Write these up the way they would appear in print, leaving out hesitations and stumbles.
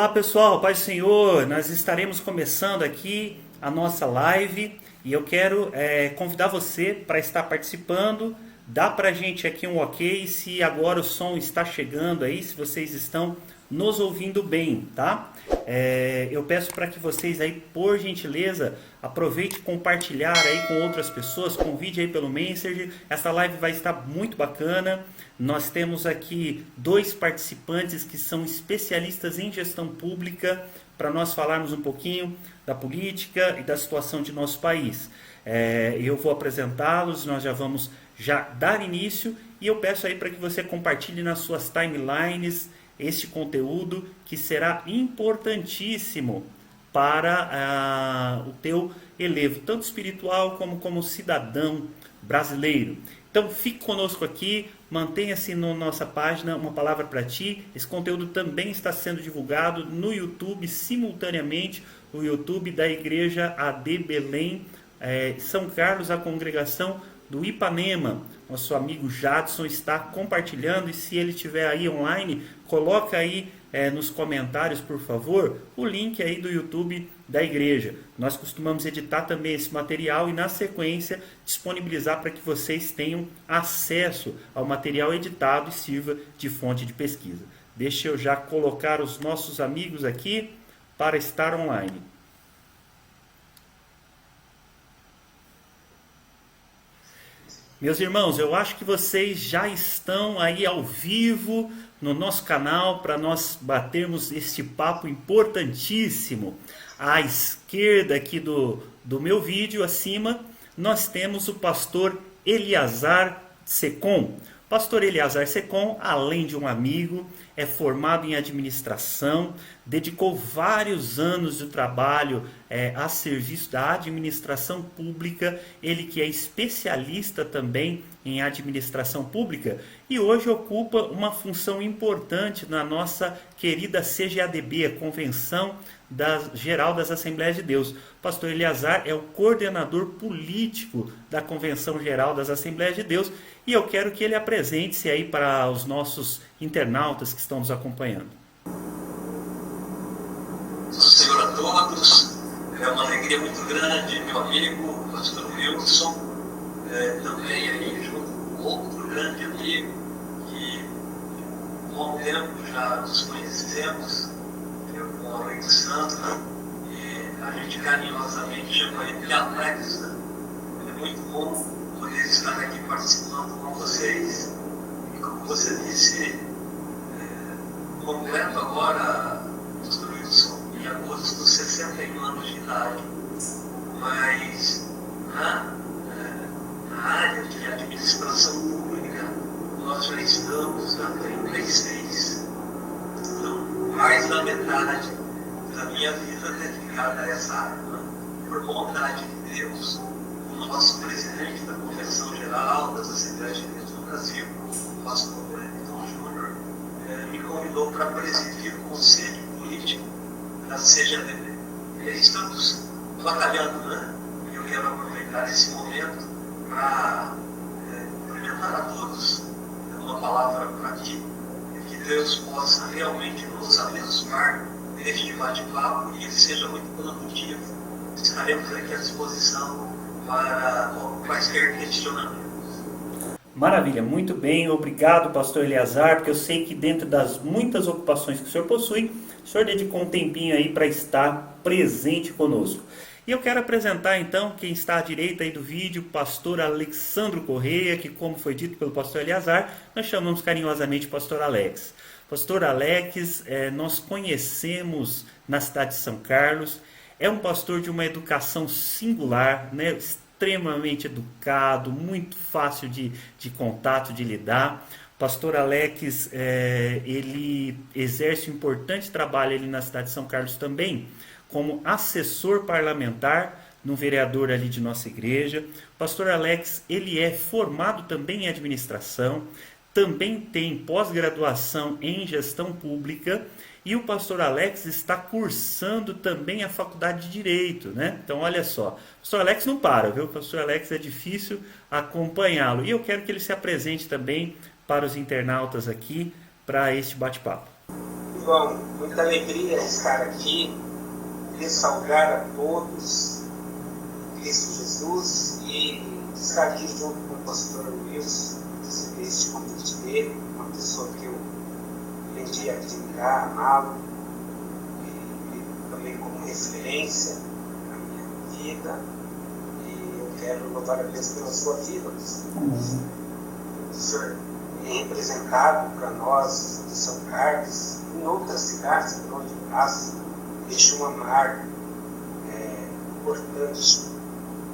Olá pessoal, paz do Senhor, nós estaremos começando aqui a nossa live e eu quero convidar você para estar participando. Dá pra gente aqui um ok se agora o som está chegando aí, se vocês estão nos ouvindo bem, tá? Eu peço para que vocês aí, por gentileza, aproveite e compartilhar aí com outras pessoas, convide aí pelo Messenger. Essa live vai estar muito bacana. Nós temos aqui 2 participantes que são especialistas em gestão pública para nós falarmos um pouquinho da política e da situação de nosso país. Eu vou apresentá-los, nós já vamos dar início e eu peço aí para que você compartilhe nas suas timelines este conteúdo que será importantíssimo para o teu elevo, tanto espiritual como cidadão brasileiro. Então fique conosco aqui, mantenha-se na nossa página, Uma Palavra para Ti. Esse conteúdo também está sendo divulgado no YouTube simultaneamente, o YouTube da Igreja AD Belém, São Carlos, a congregação do Ipanema. Nosso amigo Jadson está compartilhando e se ele estiver aí online, coloca aí nos comentários, por favor, o link aí do YouTube da igreja. Nós costumamos editar também esse material e na sequência disponibilizar para que vocês tenham acesso ao material editado e sirva de fonte de pesquisa. Deixa eu já colocar os nossos amigos aqui para estar online. Meus irmãos, eu acho que vocês já estão aí ao vivo no nosso canal para nós batermos este papo importantíssimo. À esquerda aqui do meu vídeo, acima, nós temos o pastor Eleazar Secom. Pastor Eleazar Secom, além de um amigo, é formado em administração, dedicou vários anos de trabalho a serviço da administração pública, ele que é especialista também em administração pública e hoje ocupa uma função importante na nossa querida CGADB, a Convenção Geral das Assembleias de Deus. Pastor Eleazar é o coordenador político da Convenção Geral das Assembleias de Deus e eu quero que ele apresente-se aí para os nossos internautas que estão nos acompanhando. Senhor a todos, é uma alegria muito grande, meu amigo, pastor Wilson, também aí junto com outro grande amigo, que há um bom tempo já nos conhecemos, eu com o Alexandre, e a gente carinhosamente chama ele de Alex, né? É muito bom poder estar aqui participando com vocês, e como você disse, completo agora, pastor Wilson, em agosto, 61 anos de idade, mas na área de administração pública nós já estamos há 36. Então, mais da metade da minha vida dedicada a essa área. Por vontade de Deus, o nosso presidente da Convenção Geral das Assembleias de Deus do Brasil, o pastor Wellington Júnior, me convidou para presidir o Conselho Político da CGADB. E estamos batalhando, né? Eu quero aproveitar esse momento para cumprimentar a todos uma palavra para ti, que Deus possa realmente nos abençoar neste bate-papo e ele seja muito produtivo. Estaremos aqui à disposição para quaisquer questionamentos. Maravilha, muito bem, obrigado pastor Eleazar, porque eu sei que dentro das muitas ocupações que o senhor possui, o senhor dedicou um tempinho aí para estar presente conosco. E eu quero apresentar então quem está à direita aí do vídeo, pastor Alexandro Correia, que como foi dito pelo pastor Eleazar, nós chamamos carinhosamente pastor Alex. Pastor Alex, nós conhecemos na cidade de São Carlos, é um pastor de uma educação singular, né? Extremamente educado, muito fácil de contato, de lidar. Pastor Alex, ele exerce um importante trabalho ali na cidade de São Carlos também, como assessor parlamentar no vereador ali de nossa igreja. Pastor Alex, ele é formado também em administração, também tem pós-graduação em gestão pública e o pastor Alex está cursando também a faculdade de Direito, né? Então olha só, o pastor Alex não para, viu? O pastor Alex é difícil acompanhá-lo e eu quero que ele se apresente também para os internautas aqui, para este bate-papo. Bom, muita alegria estar aqui, ressalgar a todos Cristo Jesus e estar aqui junto com o pastor Wilson, receber este convite dele, uma pessoa que eu aprendi a admirar, amá-lo, e também como referência na minha vida. E eu quero louvar a Deus pela sua vida, o senhor é representado para nós de São Carlos, em outras cidades por onde passa, deixa uma marca importante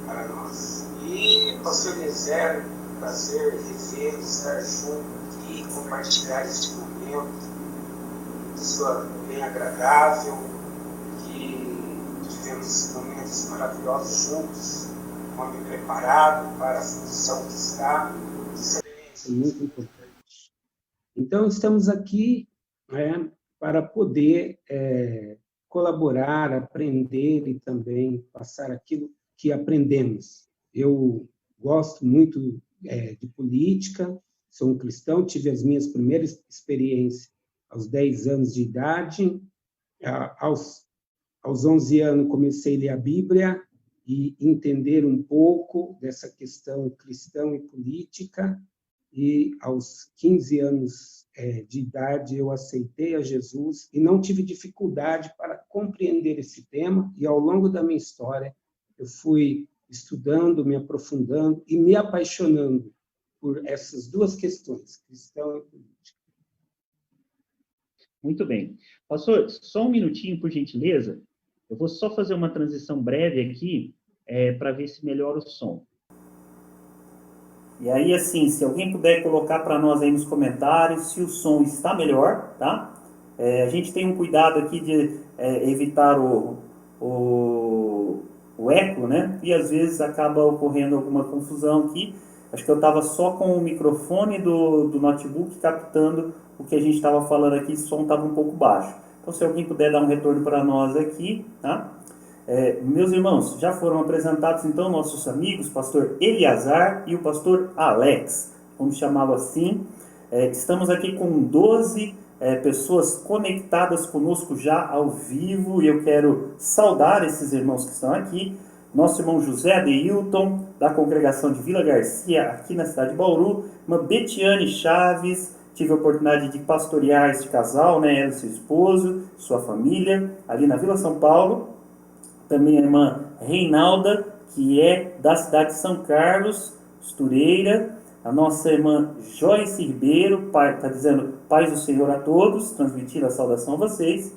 para nós. E, pastor Eliezer, prazer rever, estar junto aqui, compartilhar este momento, pessoa bem agradável, que tivemos momentos maravilhosos juntos, um homem preparado para a função que está. Excelência, muito importante. Então, estamos aqui para poder colaborar, aprender e também passar aquilo que aprendemos. Eu gosto muito de política, sou um cristão, tive as minhas primeiras experiências aos 10 anos de idade. Aos 11 anos comecei a ler a Bíblia e entender um pouco dessa questão cristã e política, e aos 15 anos de idade eu aceitei a Jesus e não tive dificuldade para compreender esse tema, e ao longo da minha história eu fui estudando, me aprofundando e me apaixonando por essas duas questões, cristão e política. Muito bem. Pastor, só um minutinho, por gentileza. Eu vou só fazer uma transição breve aqui para ver se melhora o som. E aí, assim, se alguém puder colocar para nós aí nos comentários se o som está melhor, tá? A gente tem um cuidado aqui de evitar o eco, né? E às vezes acaba ocorrendo alguma confusão aqui. Acho que eu estava só com o microfone do notebook captando o que a gente estava falando aqui, o som estava um pouco baixo. Então, se alguém puder dar um retorno para nós aqui, tá? Meus irmãos, já foram apresentados então nossos amigos, pastor Eliazar e o pastor Alex, vamos chamá-lo assim. Estamos aqui com 12 pessoas conectadas conosco já ao vivo, e eu quero saudar esses irmãos que estão aqui. Nosso irmão José Adeilton, da congregação de Vila Garcia, aqui na cidade de Bauru. Irmã Betiane Chaves, tive a oportunidade de pastorear este casal, né, ela e seu esposo, sua família, ali na Vila São Paulo. Também a irmã Reinalda, que é da cidade de São Carlos, Costureira. A nossa irmã Joyce Ribeiro, está dizendo paz do Senhor a todos, transmitindo a saudação a vocês.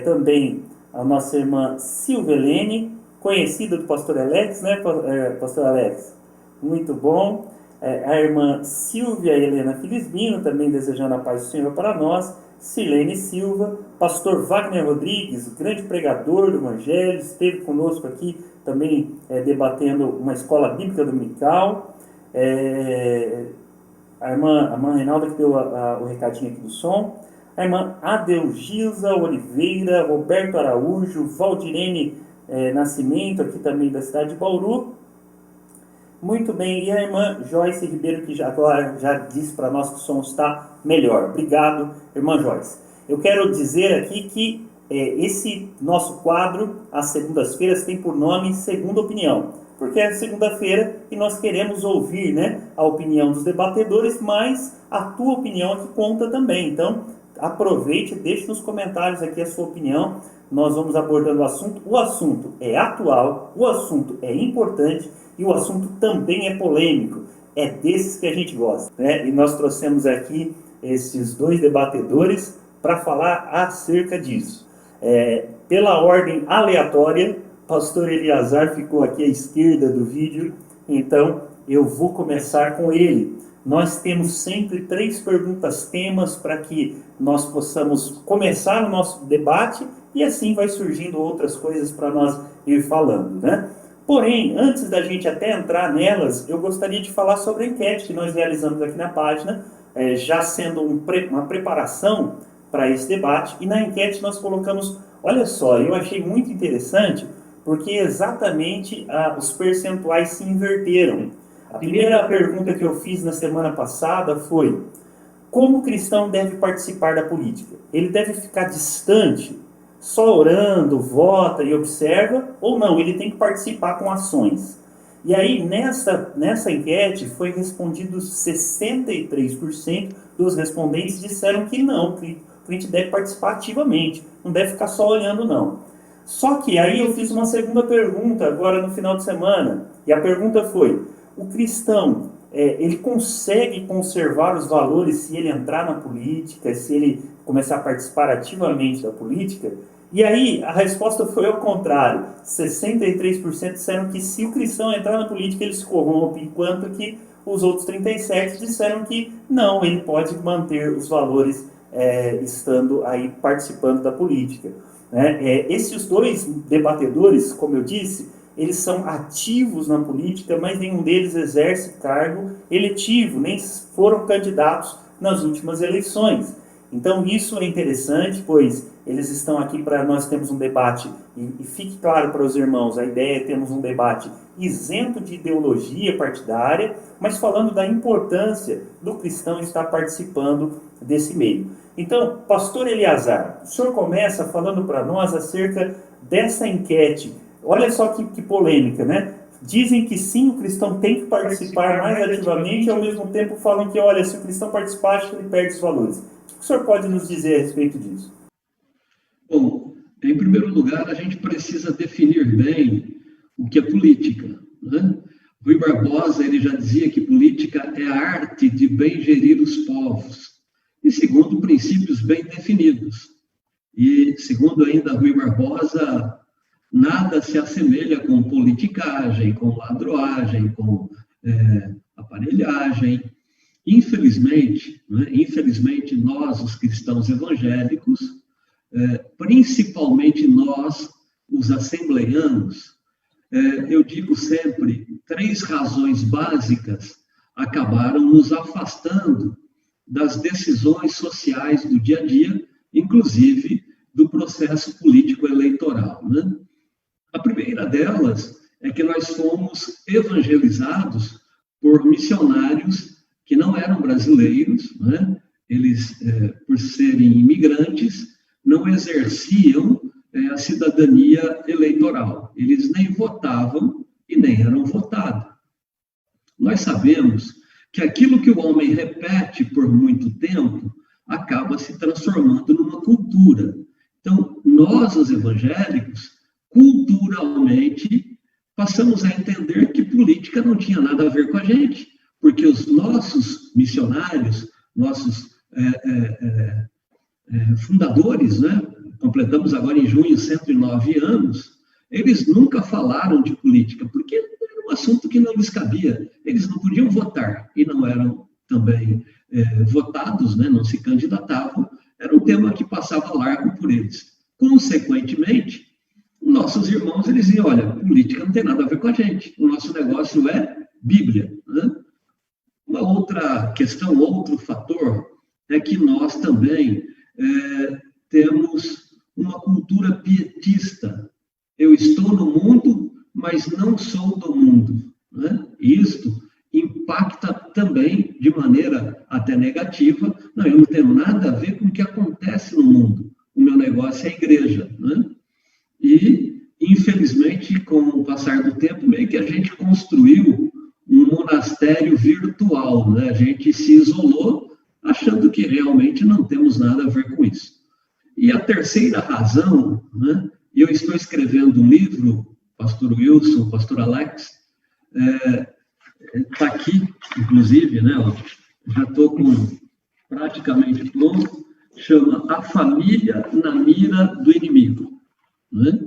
Também a nossa irmã Silvelene, conhecida do pastor Alex, né, pastor Alex? Muito bom. A irmã Silvia Helena Filisbino, também desejando a paz do Senhor para nós. Silene Silva, pastor Wagner Rodrigues, o grande pregador do Evangelho, esteve conosco aqui também debatendo uma escola bíblica dominical. A irmã Reinalda, que deu o recadinho aqui do som. A irmã Adelgisa Oliveira, Roberto Araújo, Valdirene Nascimento, aqui também da cidade de Bauru. Muito bem, e a irmã Joyce Ribeiro, que agora já disse para nós que o som está melhor. Obrigado, irmã Joyce. Eu quero dizer aqui que esse nosso quadro, às segundas-feiras, tem por nome Segunda Opinião, porque é segunda-feira e nós queremos ouvir, né, a opinião dos debatedores, mas a tua opinião aqui conta também. Então, aproveite, deixe nos comentários aqui a sua opinião. Nós vamos abordando o assunto. O assunto é atual, o assunto é importante e o assunto também é polêmico. É desses que a gente gosta, né? E nós trouxemos aqui esses dois debatedores para falar acerca disso. Pela ordem aleatória, pastor Eliazar ficou aqui à esquerda do vídeo, então eu vou começar com ele. Nós temos sempre 3 perguntas-temas para que nós possamos começar o nosso debate, e assim vai surgindo outras coisas para nós ir falando, né? Porém, antes da gente até entrar nelas, eu gostaria de falar sobre a enquete que nós realizamos aqui na página, já sendo uma preparação para esse debate. E na enquete nós colocamos, olha só, eu achei muito interessante, porque exatamente os percentuais se inverteram. A primeira pergunta que eu fiz na semana passada foi: como o cristão deve participar da política? Ele deve ficar distante, só orando, vota e observa, ou não? Ele tem que participar com ações. E aí, nessa enquete, foi respondido 63% dos respondentes disseram que não, que a gente deve participar ativamente, não deve ficar só olhando, não. Só que aí eu fiz uma segunda pergunta agora no final de semana, e a pergunta foi, o cristão, ele consegue conservar os valores se ele entrar na política, se ele começar a participar ativamente da política? E aí a resposta foi ao contrário, 63% disseram que se o cristão entrar na política ele se corrompe, enquanto que os outros 37% disseram que não, ele pode manter os valores estando aí participando da política. Esses dois debatedores, como eu disse, eles são ativos na política, mas nenhum deles exerce cargo eletivo, nem foram candidatos nas últimas eleições. Então isso é interessante, pois eles estão aqui para nós termos um debate, e fique claro para os irmãos, a ideia é termos um debate isento de ideologia partidária, mas falando da importância do cristão estar participando desse meio. Então, pastor Eliazar, o senhor começa falando para nós acerca dessa enquete. Olha só que polêmica, né? Dizem que sim, o cristão tem que participar mais ativamente, e ao mesmo tempo falam que, olha, se o cristão participar, acho que ele perde os valores. O que o senhor pode nos dizer a respeito disso? Bom, em primeiro lugar, a gente precisa definir bem o que é política, né? Rui Barbosa, ele já dizia que política é a arte de bem gerir os povos, e segundo princípios bem definidos. E segundo ainda Rui Barbosa, nada se assemelha com politicagem, com ladroagem, com aparelhagem. Infelizmente, né, infelizmente nós, os cristãos evangélicos, principalmente nós, os assembleianos, eu digo sempre, 3 razões básicas acabaram nos afastando das decisões sociais do dia a dia, inclusive do processo político eleitoral, né? A primeira delas é que nós fomos evangelizados por missionários que não eram brasileiros, né? Eles, por serem imigrantes, não exerciam a cidadania eleitoral. Eles nem votavam e nem eram votados. Nós sabemos que aquilo que o homem repete por muito tempo acaba se transformando numa cultura. Então, nós, os evangélicos, culturalmente, passamos a entender que política não tinha nada a ver com a gente, porque os nossos missionários, nossos fundadores, né? Completamos agora em junho 109 anos, eles nunca falaram de política, porque era um assunto que não lhes cabia. Eles não podiam votar e não eram também votados, né? Não se candidatavam. Era um tema que passava largo por eles. Consequentemente, nossos irmãos, eles diziam, olha, política não tem nada a ver com a gente. O nosso negócio é Bíblia, né? Uma outra questão, outro fator, é que nós também temos uma cultura pietista. Eu estou no mundo, mas não sou do mundo, né? Isto impacta também, de maneira até negativa, não, eu não tenho nada a ver com o que acontece no mundo. O meu negócio é a igreja, né? E, infelizmente, com o passar do tempo, meio que a gente construiu um monastério virtual, né? A gente se isolou, achando que realmente não temos nada a ver com isso. E a terceira razão, né? Eu estou escrevendo um livro, pastor Wilson, pastor Alex, está aqui, inclusive, né? Ó, já estou com praticamente pronto, chama A Família na Mira do Inimigo, né?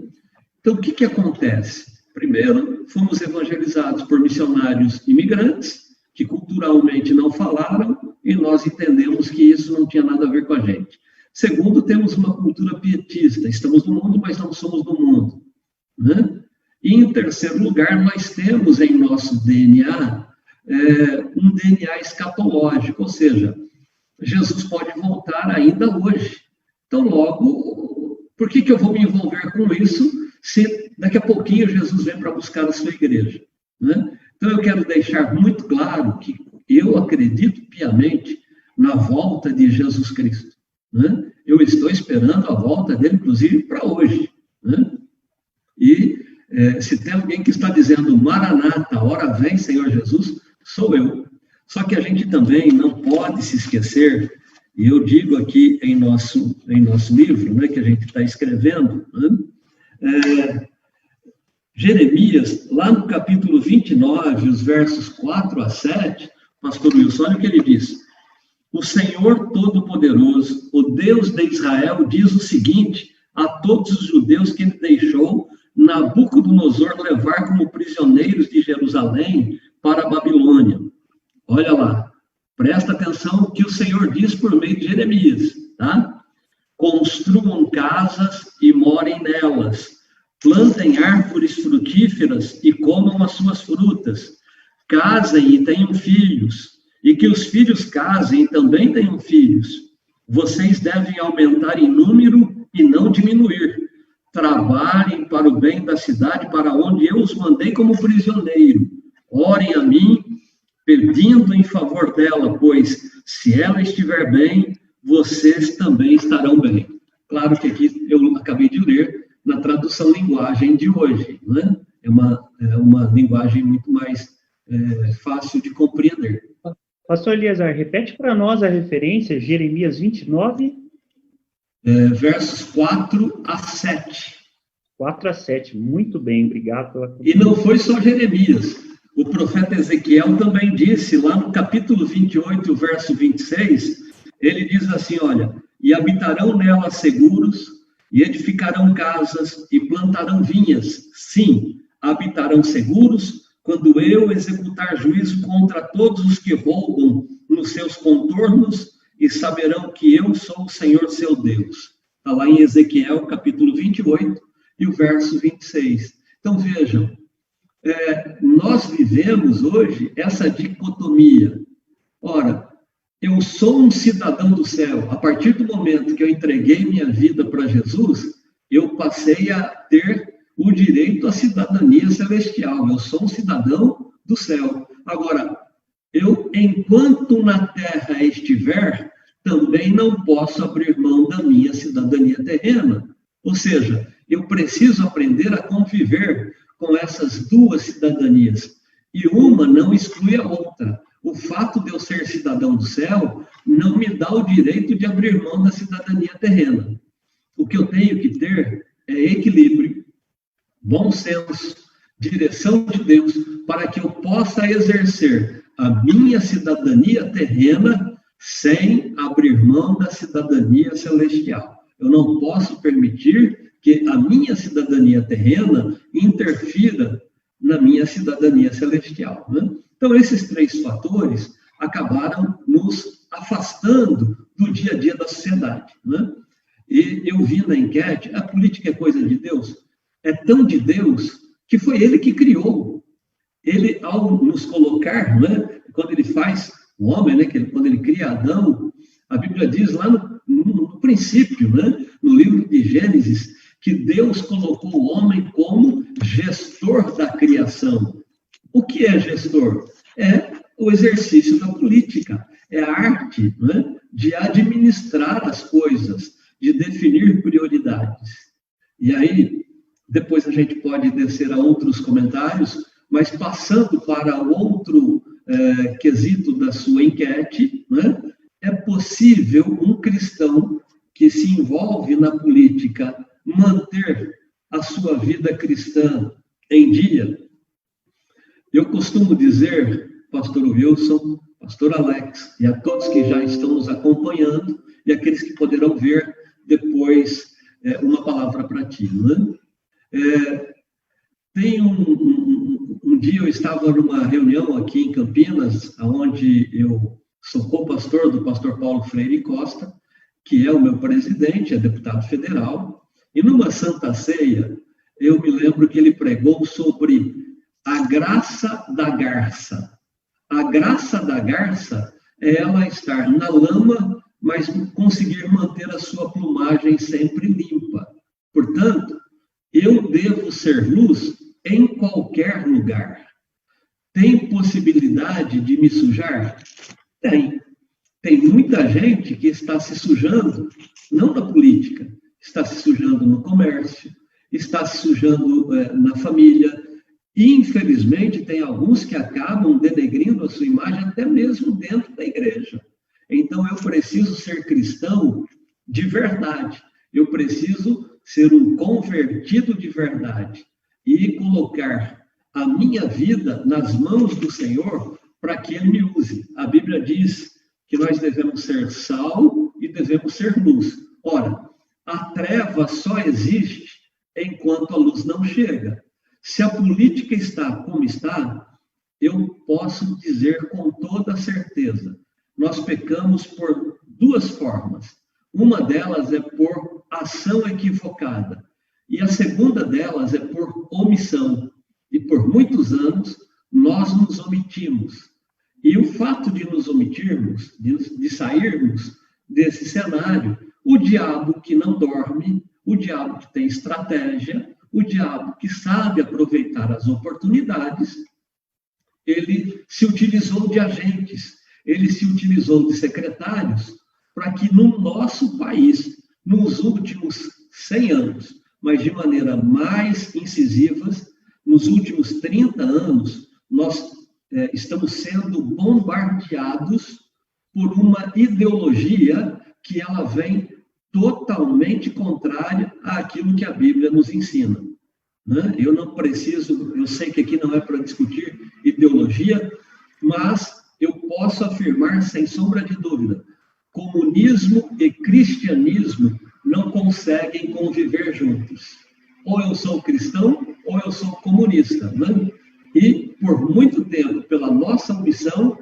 Então, o que acontece? Primeiro, fomos evangelizados por missionários imigrantes, que culturalmente não falaram, e nós entendemos que isso não tinha nada a ver com a gente. Segundo, temos uma cultura pietista, estamos no mundo, mas não somos do mundo, né? E, em terceiro lugar, nós temos em nosso DNA um DNA escatológico, ou seja, Jesus pode voltar ainda hoje. Então, logo, por que eu vou me envolver com isso se daqui a pouquinho Jesus vem para buscar a sua igreja, né? Então, eu quero deixar muito claro que eu acredito piamente na volta de Jesus Cristo. Né? Eu estou esperando a volta dele, inclusive, para hoje. Né? E se tem alguém que está dizendo, Maranata, hora vem, Senhor Jesus, sou eu. Só que a gente também não pode se esquecer, e eu digo aqui em nosso livro, né, que a gente está escrevendo, né, Jeremias, lá no capítulo 29, os versos 4 a 7, pastor Wilson, olha o que ele diz. O Senhor Todo-Poderoso, o Deus de Israel, diz o seguinte a todos os judeus que ele deixou Nabucodonosor levar como prisioneiros de Jerusalém para a Babilônia. Olha lá, presta atenção no que o Senhor diz por meio de Jeremias, tá? Construam casas e morem nelas, plantem árvores frutíferas e comam as suas frutas, casem e tenham filhos, e que os filhos casem e também tenham filhos. Vocês devem aumentar em número e não diminuir. Trabalhem para o bem da cidade para onde eu os mandei como prisioneiro. Orem a mim, pedindo em favor dela, pois se ela estiver bem, vocês também estarão bem. Claro que aqui eu acabei de ler na tradução linguagem de hoje, né? É uma linguagem muito mais fácil de compreender. Pastor Eliezer, repete para nós a referência, Jeremias 29... versos 4 a 7. 4 a 7, muito bem, obrigado pela... E não foi só Jeremias, o profeta Ezequiel também disse, lá no capítulo 28, verso 26, ele diz assim, olha, e habitarão nela seguros, e edificarão casas, e plantarão vinhas, sim, habitarão seguros, quando eu executar juízo contra todos os que roubam nos seus contornos, e saberão que eu sou o Senhor seu Deus. Está lá em Ezequiel, capítulo 28, e o verso 26. Então, vejam, nós vivemos hoje essa dicotomia. Ora, eu sou um cidadão do céu. A partir do momento que eu entreguei minha vida para Jesus, eu passei a ter o direito à cidadania celestial. Eu sou um cidadão do céu. Agora, eu, enquanto na terra estiver, também não posso abrir mão da minha cidadania terrena. Ou seja, eu preciso aprender a conviver com essas duas cidadanias. E uma não exclui a outra. O fato de eu ser cidadão do céu não me dá o direito de abrir mão da cidadania terrena. O que eu tenho que ter é equilíbrio, bom senso, direção de Deus, para que eu possa exercer a minha cidadania terrena sem abrir mão da cidadania celestial. Eu não posso permitir que a minha cidadania terrena interfira na minha cidadania celestial, né? Então, esses três fatores acabaram nos afastando do dia a dia da sociedade, né? E eu vi na enquete, a política é coisa de Deus? É tão de Deus que foi Ele que criou. Ele, ao nos colocar, né, quando Ele faz o homem, né, quando Ele cria Adão, a Bíblia diz lá no princípio, né, no livro de Gênesis, que Deus colocou o homem como gestor da criação. O que é gestor? É o exercício da política, é a arte, né, de administrar as coisas, de definir prioridades. E aí, depois a gente pode descer a outros comentários, mas passando para outro quesito da sua enquete, né, é possível um cristão que se envolve na política manter a sua vida cristã em dia? Eu costumo dizer, pastor Wilson, pastor Alex, e a todos que já estão nos acompanhando, e aqueles que poderão ver depois uma palavra para ti, né? Tem um dia eu estava numa reunião aqui em Campinas, onde eu sou co-pastor do pastor Paulo Freire Costa, que é o meu presidente, é deputado federal, e numa Santa Ceia, eu me lembro que ele pregou sobre a graça da garça. A graça da garça é ela estar na lama, mas conseguir manter a sua plumagem sempre limpa. Portanto, eu devo ser luz em qualquer lugar. Tem possibilidade de me sujar? Tem. tem muita gente que está se sujando, não na política, está se sujando no comércio, está se sujando na família, e, infelizmente, tem alguns que acabam denegrindo a sua imagem até mesmo dentro da igreja. Então, eu preciso ser cristão de verdade, eu preciso ser um convertido de verdade e colocar a minha vida nas mãos do Senhor para que Ele me use. A Bíblia diz que nós devemos ser sal e devemos ser luz. Ora, a treva só existe enquanto a luz não chega. Se a política está como está, eu posso dizer com toda certeza, nós pecamos por duas formas. Uma delas é por ação equivocada, e a segunda delas é por omissão. E por muitos anos, nós nos omitimos. E o fato de nos omitirmos, de sairmos desse cenário, o diabo que não dorme, o diabo que tem estratégia, o diabo que sabe aproveitar as oportunidades, ele se utilizou de agentes, ele se utilizou de secretários para que no nosso país, nos últimos 100 anos, mas de maneira mais incisiva, nos últimos 30 anos, nós estamos sendo bombardeados por uma ideologia que ela vem totalmente contrária àquilo que a Bíblia nos ensina. Né? Eu não preciso, eu sei que aqui não é para discutir ideologia, mas eu posso afirmar sem sombra de dúvida, comunismo e cristianismo não conseguem conviver juntos. Ou eu sou cristão, ou eu sou comunista. Né? E, por muito tempo, pela nossa omissão,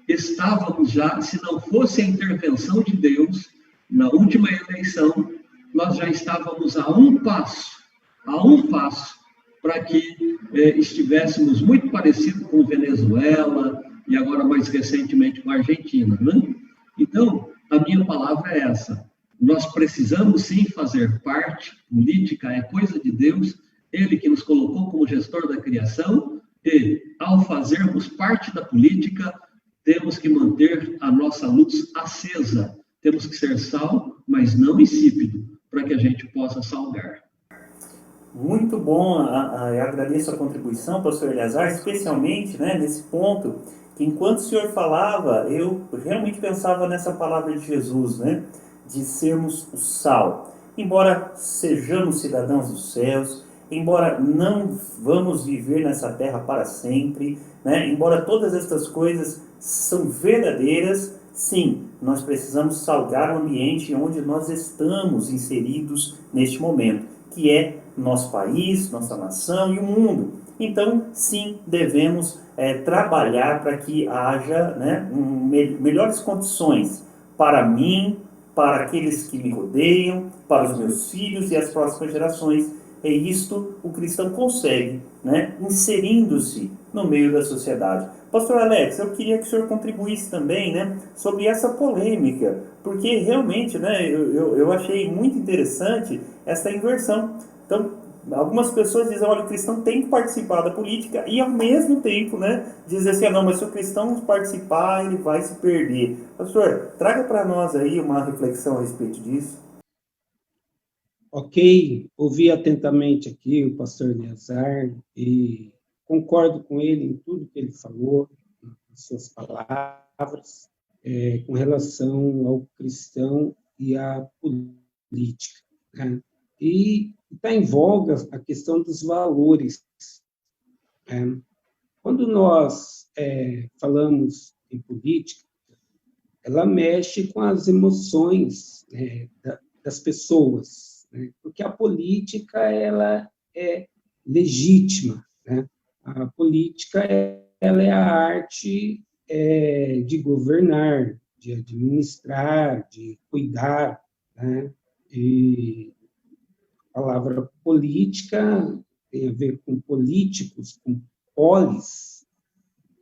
estávamos já, se não fosse a intervenção de Deus, na última eleição, nós já estávamos a um passo, para que estivéssemos muito parecido com Venezuela e agora mais recentemente com a Argentina. Né? Então, a minha palavra é essa. Nós precisamos sim fazer parte, política é coisa de Deus, Ele que nos colocou como gestor da criação, e ao fazermos parte da política, temos que manter a nossa luz acesa. Temos que ser sal, mas não insípido, para que a gente possa salgar. Muito bom, eu agradeço a contribuição, pastor Eleazar, especialmente nesse ponto, que enquanto o senhor falava, eu realmente pensava nessa palavra de Jesus, de sermos o sal. Embora sejamos cidadãos dos céus, embora não vamos viver nessa terra para sempre, embora todas estas coisas são verdadeiras, sim, nós precisamos salgar o ambiente onde nós estamos inseridos neste momento, que é nosso país, nossa nação e o mundo. Então, sim, devemos trabalhar para que haja melhores condições para mim, para aqueles que me rodeiam, para os meus filhos e as próximas gerações. É isto o cristão consegue, inserindo-se no meio da sociedade. Pastor Alex, eu queria que o senhor contribuísse também sobre essa polêmica, porque realmente eu achei muito interessante essa inversão. Então, algumas pessoas dizem, olha, o cristão tem que participar da política e, ao mesmo tempo, dizem assim, não, mas se o cristão participar, ele vai se perder. Pastor, traga para nós aí uma reflexão a respeito disso. Ok, ouvi atentamente aqui o pastor Eleazar e concordo com ele em tudo que ele falou, em suas palavras, com relação ao cristão e à política. E está em voga a questão dos valores. Quando nós falamos em política, ela mexe com as emoções das pessoas, porque a política ela é legítima. A política ela é a arte de governar, de administrar, de cuidar. E a palavra política tem a ver com políticos, com polis,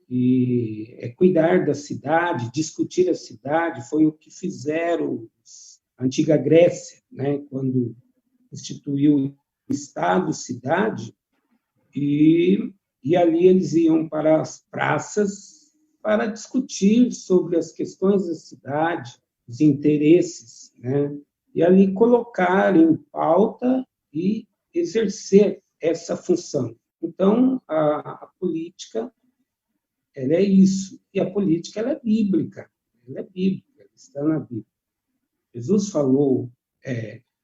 e é cuidar da cidade, discutir a cidade. Foi o que fizeram a antiga Grécia, quando instituiu o Estado-cidade, e ali eles iam para as praças para discutir sobre as questões da cidade, os interesses, né? E ali colocar em pauta e exercer essa função. Então, a política, ela é isso. E a política, ela é bíblica. Ela é bíblica, ela está na Bíblia. Jesus falou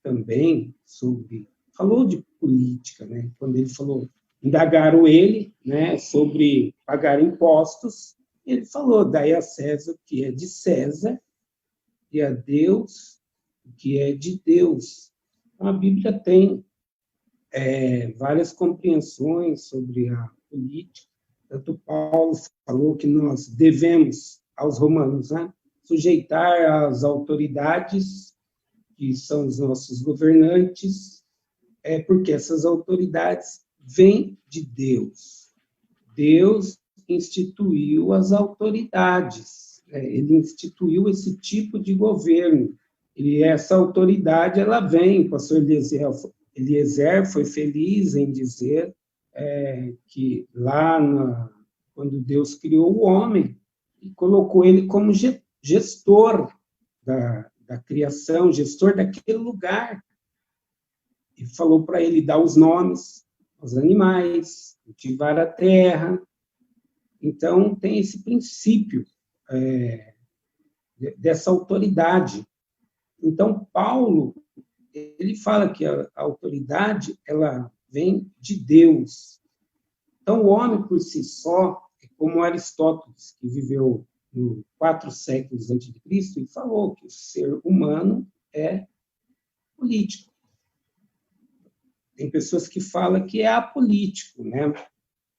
também falou de política, né? Quando ele falou, indagaram ele, né, sobre pagar impostos, ele falou, dai a César o que é de César e a Deus o que é de Deus. Então, a Bíblia tem várias compreensões sobre a política. Tanto Paulo falou que nós devemos, aos romanos, né, sujeitar às autoridades, que são os nossos governantes, porque essas autoridades vêm de Deus. Deus instituiu as autoridades, ele instituiu esse tipo de governo, e essa autoridade, ela vem, o pastor Eliezer foi feliz em dizer que lá, quando Deus criou o homem, e colocou ele como gestor da criação, gestor daquele lugar, e falou para ele dar os nomes aos animais, cultivar a terra. Então, tem esse princípio dessa autoridade. Então, Paulo, ele fala que a autoridade, ela vem de Deus. Então, o homem, por si só, como Aristóteles, que viveu 4 séculos antes de Cristo, e falou que o ser humano é político. Tem pessoas que falam que é apolítico, né?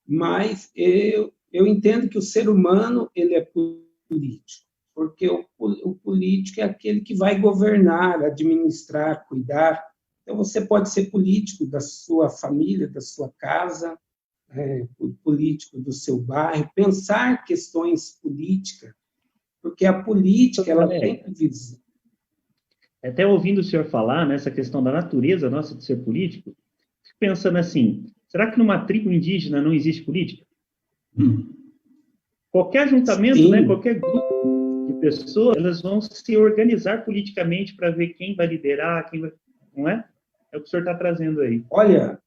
Mas eu entendo que o ser humano, ele é político, porque o político é aquele que vai governar, administrar, cuidar. Então, você pode ser político da sua família, da sua casa, político do seu bairro, pensar questões políticas, porque a política, ela tem que visar. Até ouvindo o senhor falar nessa questão da natureza nossa de ser político, fico pensando assim, será que numa tribo indígena não existe política? Qualquer ajuntamento, né, qualquer grupo de pessoas, elas vão se organizar politicamente para ver quem vai liderar, quem vai... Não é? É o que o senhor está trazendo aí. Olha,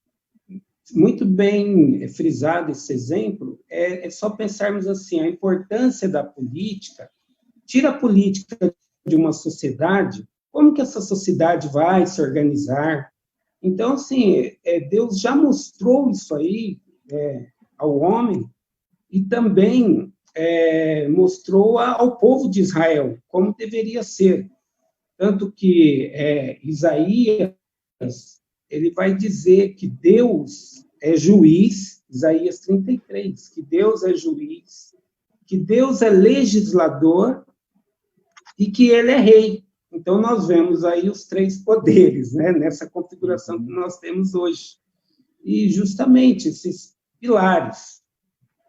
muito bem frisado esse exemplo, é só pensarmos assim, a importância da política, tira a política de uma sociedade, como que essa sociedade vai se organizar? Então, assim, Deus já mostrou isso aí ao homem e também mostrou ao povo de Israel como deveria ser. Tanto que Isaías, ele vai dizer que Deus é juiz, Isaías 33, que Deus é juiz, que Deus é legislador e que ele é rei. Então, nós vemos aí os 3 poderes, né, nessa configuração que nós temos hoje. E, justamente, esses pilares.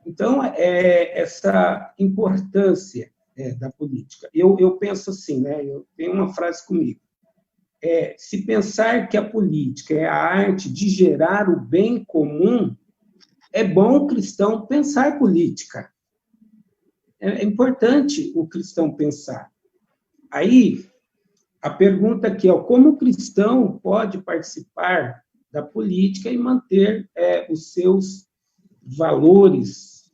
Então, essa importância da política. Eu penso assim, né, eu tenho uma frase comigo. Se pensar que a política é a arte de gerar o bem comum, é bom o cristão pensar política. É importante o cristão pensar. Aí, a pergunta aqui é, como o cristão pode participar da política e manter os seus valores?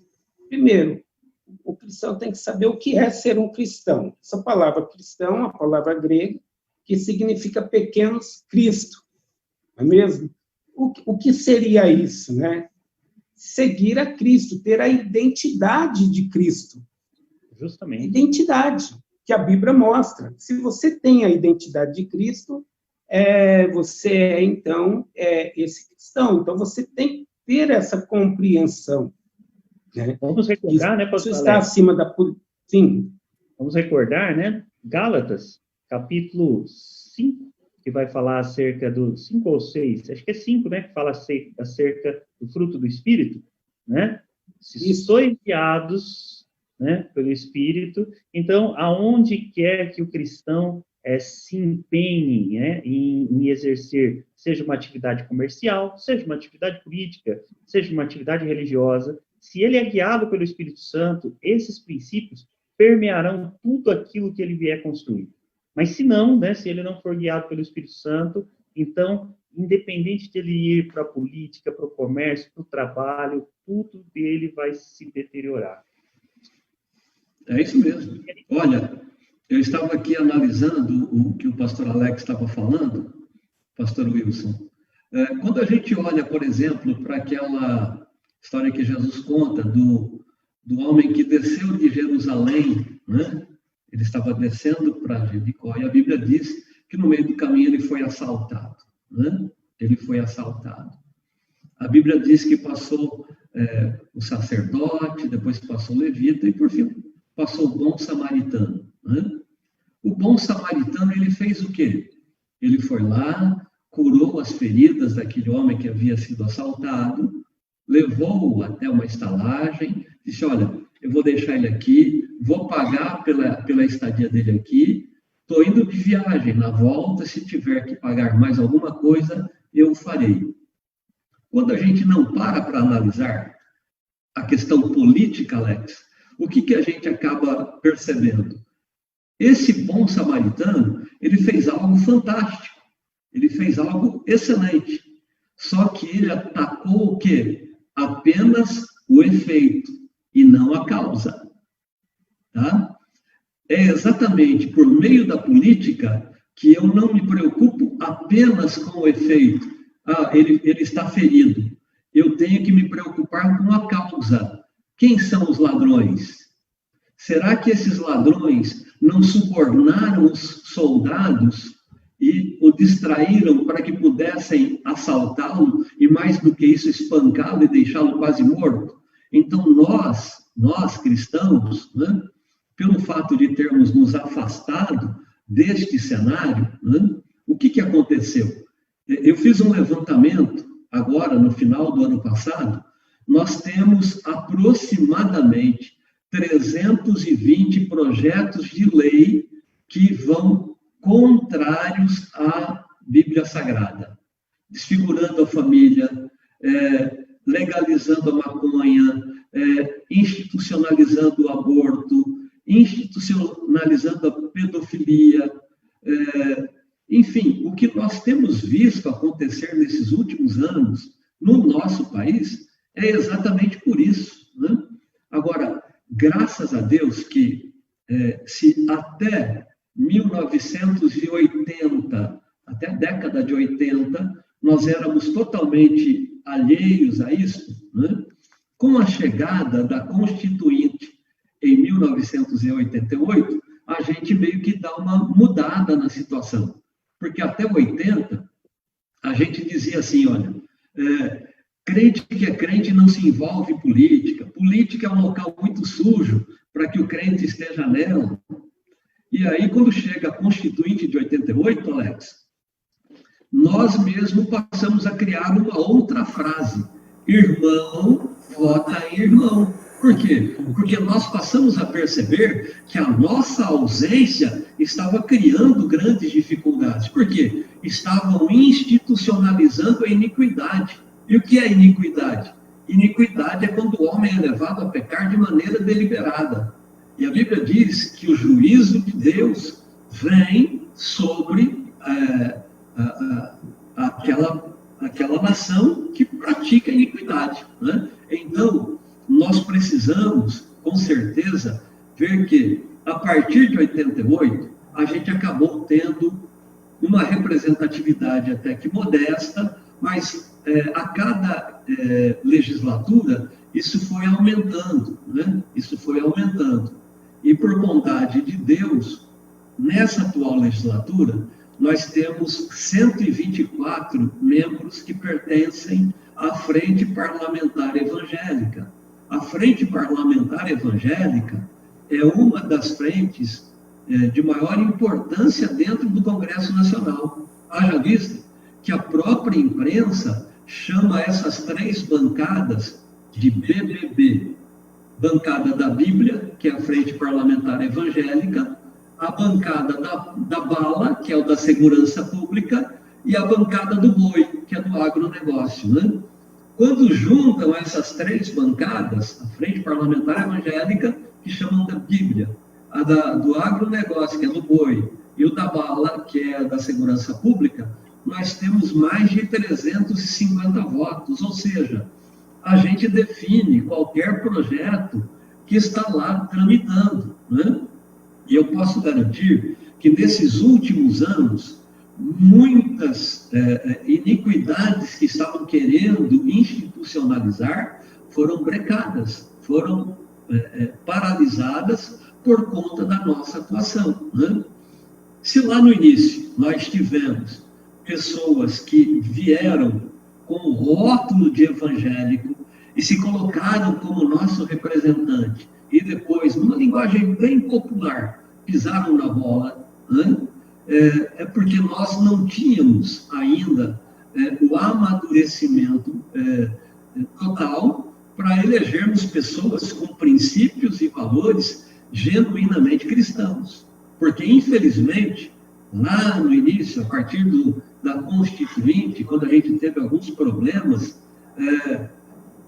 Primeiro, o cristão tem que saber o que é ser um cristão. Essa palavra cristão é uma palavra grega que significa pequenos Cristo, não é mesmo? O que seria isso, né? Seguir a Cristo, ter a identidade de Cristo. Justamente. Identidade, que a Bíblia mostra. Se você tem a identidade de Cristo, você é, então, esse cristão. Então, você tem que ter essa compreensão. Né? Vamos recordar, né, pastor Isso está acima da... Sim. Vamos recordar, né? Gálatas, capítulo 5, que vai falar acerca do 5 ou 6, acho que é 5, né? Que fala acerca do fruto do Espírito, né? Se sois guiados, né, pelo Espírito, então, aonde quer que o cristão se empenhe, né, em exercer, seja uma atividade comercial, seja uma atividade política, seja uma atividade religiosa, se ele é guiado pelo Espírito Santo, esses princípios permearão tudo aquilo que ele vier construir. Mas se não, né, se ele não for guiado pelo Espírito Santo, então, independente dele ir para a política, para o comércio, para o trabalho, tudo dele vai se deteriorar. É isso mesmo. Olha, eu estava aqui analisando o que o pastor Alex estava falando, pastor Wilson. Quando a gente olha, por exemplo, para aquela história que Jesus conta do homem que desceu de Jerusalém, né? Ele estava descendo para Jericó, e a Bíblia diz que no meio do caminho ele foi assaltado, né? Ele foi assaltado. A Bíblia diz que passou o sacerdote, depois passou o levita, e por fim passou o bom samaritano, né? O bom samaritano, ele fez o quê? Ele foi lá, curou as feridas daquele homem que havia sido assaltado, levou-o até uma estalagem, disse, olha, eu vou deixar ele aqui, vou pagar pela estadia dele aqui, estou indo de viagem, na volta, se tiver que pagar mais alguma coisa, eu farei. Quando a gente não para analisar a questão política, Alex, o que a gente acaba percebendo? Esse bom samaritano, ele fez algo fantástico, ele fez algo excelente, só que ele atacou o quê? Apenas o efeito e não a causa, tá? É exatamente por meio da política que eu não me preocupo apenas com o efeito. Ele está ferido. Eu tenho que me preocupar com a causa. Quem são os ladrões? Será que esses ladrões não subornaram os soldados e o distraíram para que pudessem assaltá-lo e, mais do que isso, espancá-lo e deixá-lo quase morto? Então, nós cristãos, né, pelo fato de termos nos afastado deste cenário, né, o que aconteceu? Eu fiz um levantamento agora, no final do ano passado, nós temos aproximadamente 320 projetos de lei que vão contrários à Bíblia Sagrada, desfigurando a família, legalizando a maconha, institucionalizando o aborto, institucionalizando a pedofilia, enfim, o que nós temos visto acontecer nesses últimos anos no nosso país é exatamente por isso, né? Agora, graças a Deus que se até 1980, até a década de 80, nós éramos totalmente alheios a isso, né? Com a chegada da Constituinte em 1988, a gente meio que dá uma mudada na situação. Porque até 80, a gente dizia assim, olha, crente que é crente não se envolve em política, política é um local muito sujo para que o crente esteja nela. E aí, quando chega a Constituinte de 88, Alex, nós mesmos passamos a criar uma outra frase, irmão vota em irmão. Por quê? Porque nós passamos a perceber que a nossa ausência estava criando grandes dificuldades. Por quê? Estavam institucionalizando a iniquidade. E o que é iniquidade? Iniquidade é quando o homem é levado a pecar de maneira deliberada. E a Bíblia diz que o juízo de Deus vem sobre aquela nação que pratica a iniquidade, né? Então, nós precisamos, com certeza, ver que, a partir de 88, a gente acabou tendo uma representatividade até que modesta, mas a cada legislatura, isso foi aumentando, né? Isso foi aumentando. E, por bondade de Deus, nessa atual legislatura, nós temos 124 membros que pertencem à Frente Parlamentar Evangélica. A Frente Parlamentar Evangélica é uma das frentes de maior importância dentro do Congresso Nacional. Haja vista que a própria imprensa chama essas três bancadas de BBB. Bancada da Bíblia, que é a Frente Parlamentar Evangélica, a bancada da bala, que é o da segurança pública, e a bancada do boi, que é do agronegócio, né? quando juntam essas três bancadas, a Frente Parlamentar Evangélica, que chamam da Bíblia, a do agronegócio, que é do boi, e o da bala, que é da segurança pública, nós temos mais de 350 votos, ou seja, a gente define qualquer projeto que está lá tramitando, né? E eu posso garantir que nesses últimos anos, muitas iniquidades que estavam querendo institucionalizar foram brecadas, foram paralisadas por conta da nossa atuação, né? Se lá no início nós tivemos pessoas que vieram com o rótulo de evangélico e se colocaram como nosso representante, e depois, numa linguagem bem popular, pisaram na bola, né? É porque nós não tínhamos ainda o amadurecimento total para elegermos pessoas com princípios e valores genuinamente cristãos. Porque, infelizmente, lá no início, a partir da Constituinte, quando a gente teve alguns problemas,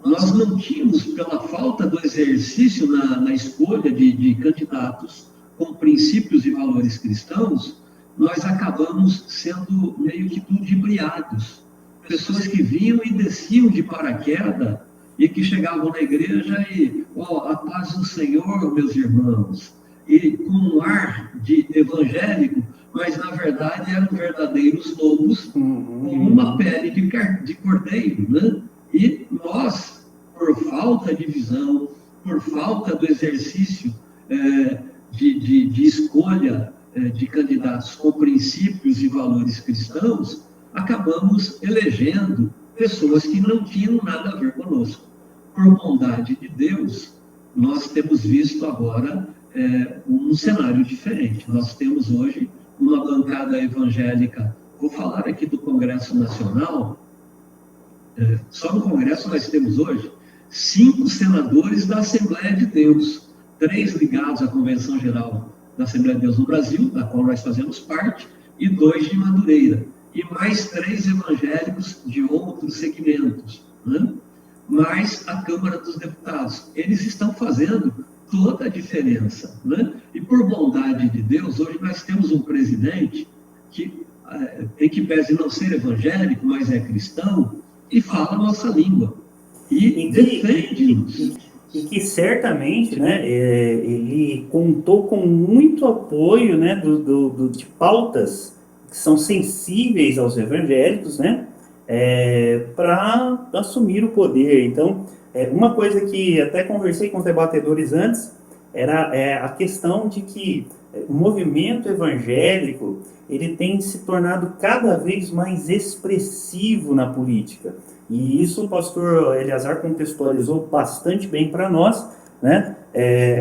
nós não tínhamos, pela falta do exercício na escolha de candidatos com princípios e valores cristãos, nós acabamos sendo meio que ludibriados. Pessoas que vinham e desciam de paraquedas e que chegavam na igreja e, a paz do Senhor, meus irmãos, e com um ar de evangélico, mas na verdade eram verdadeiros lobos com uma pele de cordeiro, né? E nós, por falta de visão, por falta do exercício de escolha de candidatos com princípios e valores cristãos, acabamos elegendo pessoas que não tinham nada a ver conosco. Por bondade de Deus, nós temos visto agora um cenário diferente. Nós temos hoje uma bancada evangélica, vou falar aqui do Congresso Nacional, só no Congresso nós temos hoje 5 senadores da Assembleia de Deus, 3 ligados à Convenção Geral da Assembleia de Deus no Brasil, da qual nós fazemos parte, e 2 de Madureira, e mais 3 evangélicos de outros segmentos, né? Mais a Câmara dos Deputados. Eles estão fazendo toda a diferença, né? E por bondade de Deus, hoje nós temos um presidente que, em que pese não ser evangélico, mas é cristão, e fala a nossa língua, e defende-nos. E que certamente, né, ele contou com muito apoio, né, de pautas que são sensíveis aos evangélicos, né, para assumir o poder. Então, uma coisa que até conversei com os debatedores antes era a questão de que o movimento evangélico ele tem se tornado cada vez mais expressivo na política. E isso o pastor Eleazar contextualizou bastante bem para nós, né?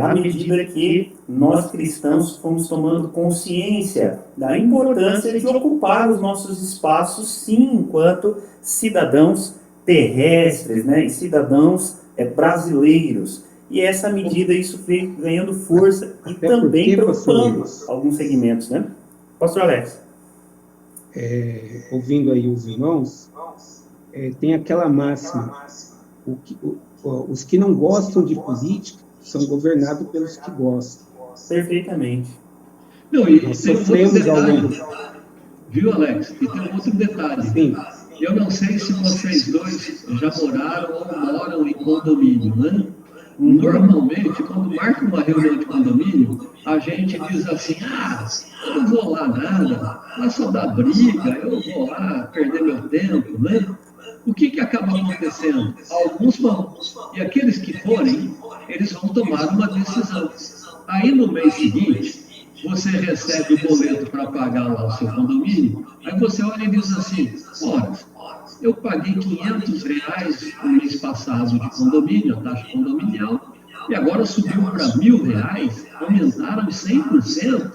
À medida que nós cristãos fomos tomando consciência da importância de ocupar os nossos espaços, sim, enquanto cidadãos terrestres, né? E cidadãos brasileiros. E essa medida, isso veio ganhando força e até também preocupando alguns segmentos, né? Pastor Alex. Ouvindo aí os irmãos, tem aquela máxima, os que não gostam de política são governados pelos que gostam. Perfeitamente. Não, e nós sofremos ao longo. Viu, Alex? E tem um outro detalhe. Sim. Eu não sei se vocês dois já moraram ou moram em condomínio, né? Normalmente, quando marca uma reunião de condomínio, a gente diz assim, eu não vou lá nada, lá só dá briga, eu vou lá perder meu tempo, né? O que acaba acontecendo? Alguns vão, e aqueles que forem, eles vão tomar uma decisão. Aí no mês seguinte, você recebe o boleto para pagar lá o seu condomínio, aí você olha e diz assim, ora, eu paguei R$500 no mês passado de condomínio, a taxa condominial, e agora subiu para R$1.000, aumentaram 100%.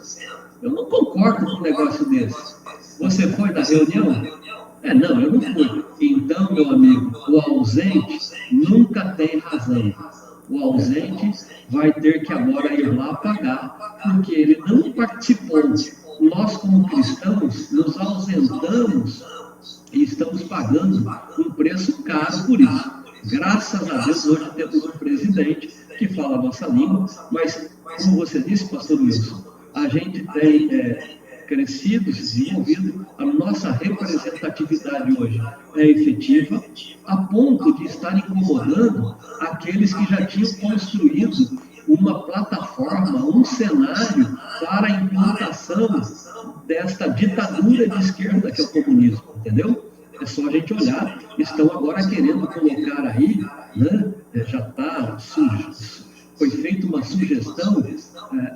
Eu não concordo com um negócio desse. Você foi na reunião? Não, eu não fui. Então, meu amigo, o ausente nunca tem razão. O ausente vai ter que agora ir lá pagar, porque ele não participou. Nós, como cristãos, nos ausentamos e estamos pagando um preço caro por isso. Graças a Deus, hoje temos um presidente que fala a nossa língua, mas, como você disse, pastor Wilson, a gente tem crescido, se desenvolvido, a nossa representatividade hoje é efetiva, a ponto de estar incomodando aqueles que já tinham construído uma plataforma, um cenário para a implantação desta ditadura de esquerda que é o comunismo, entendeu? É só a gente olhar, estão agora querendo colocar aí, né, já está foi feita uma sugestão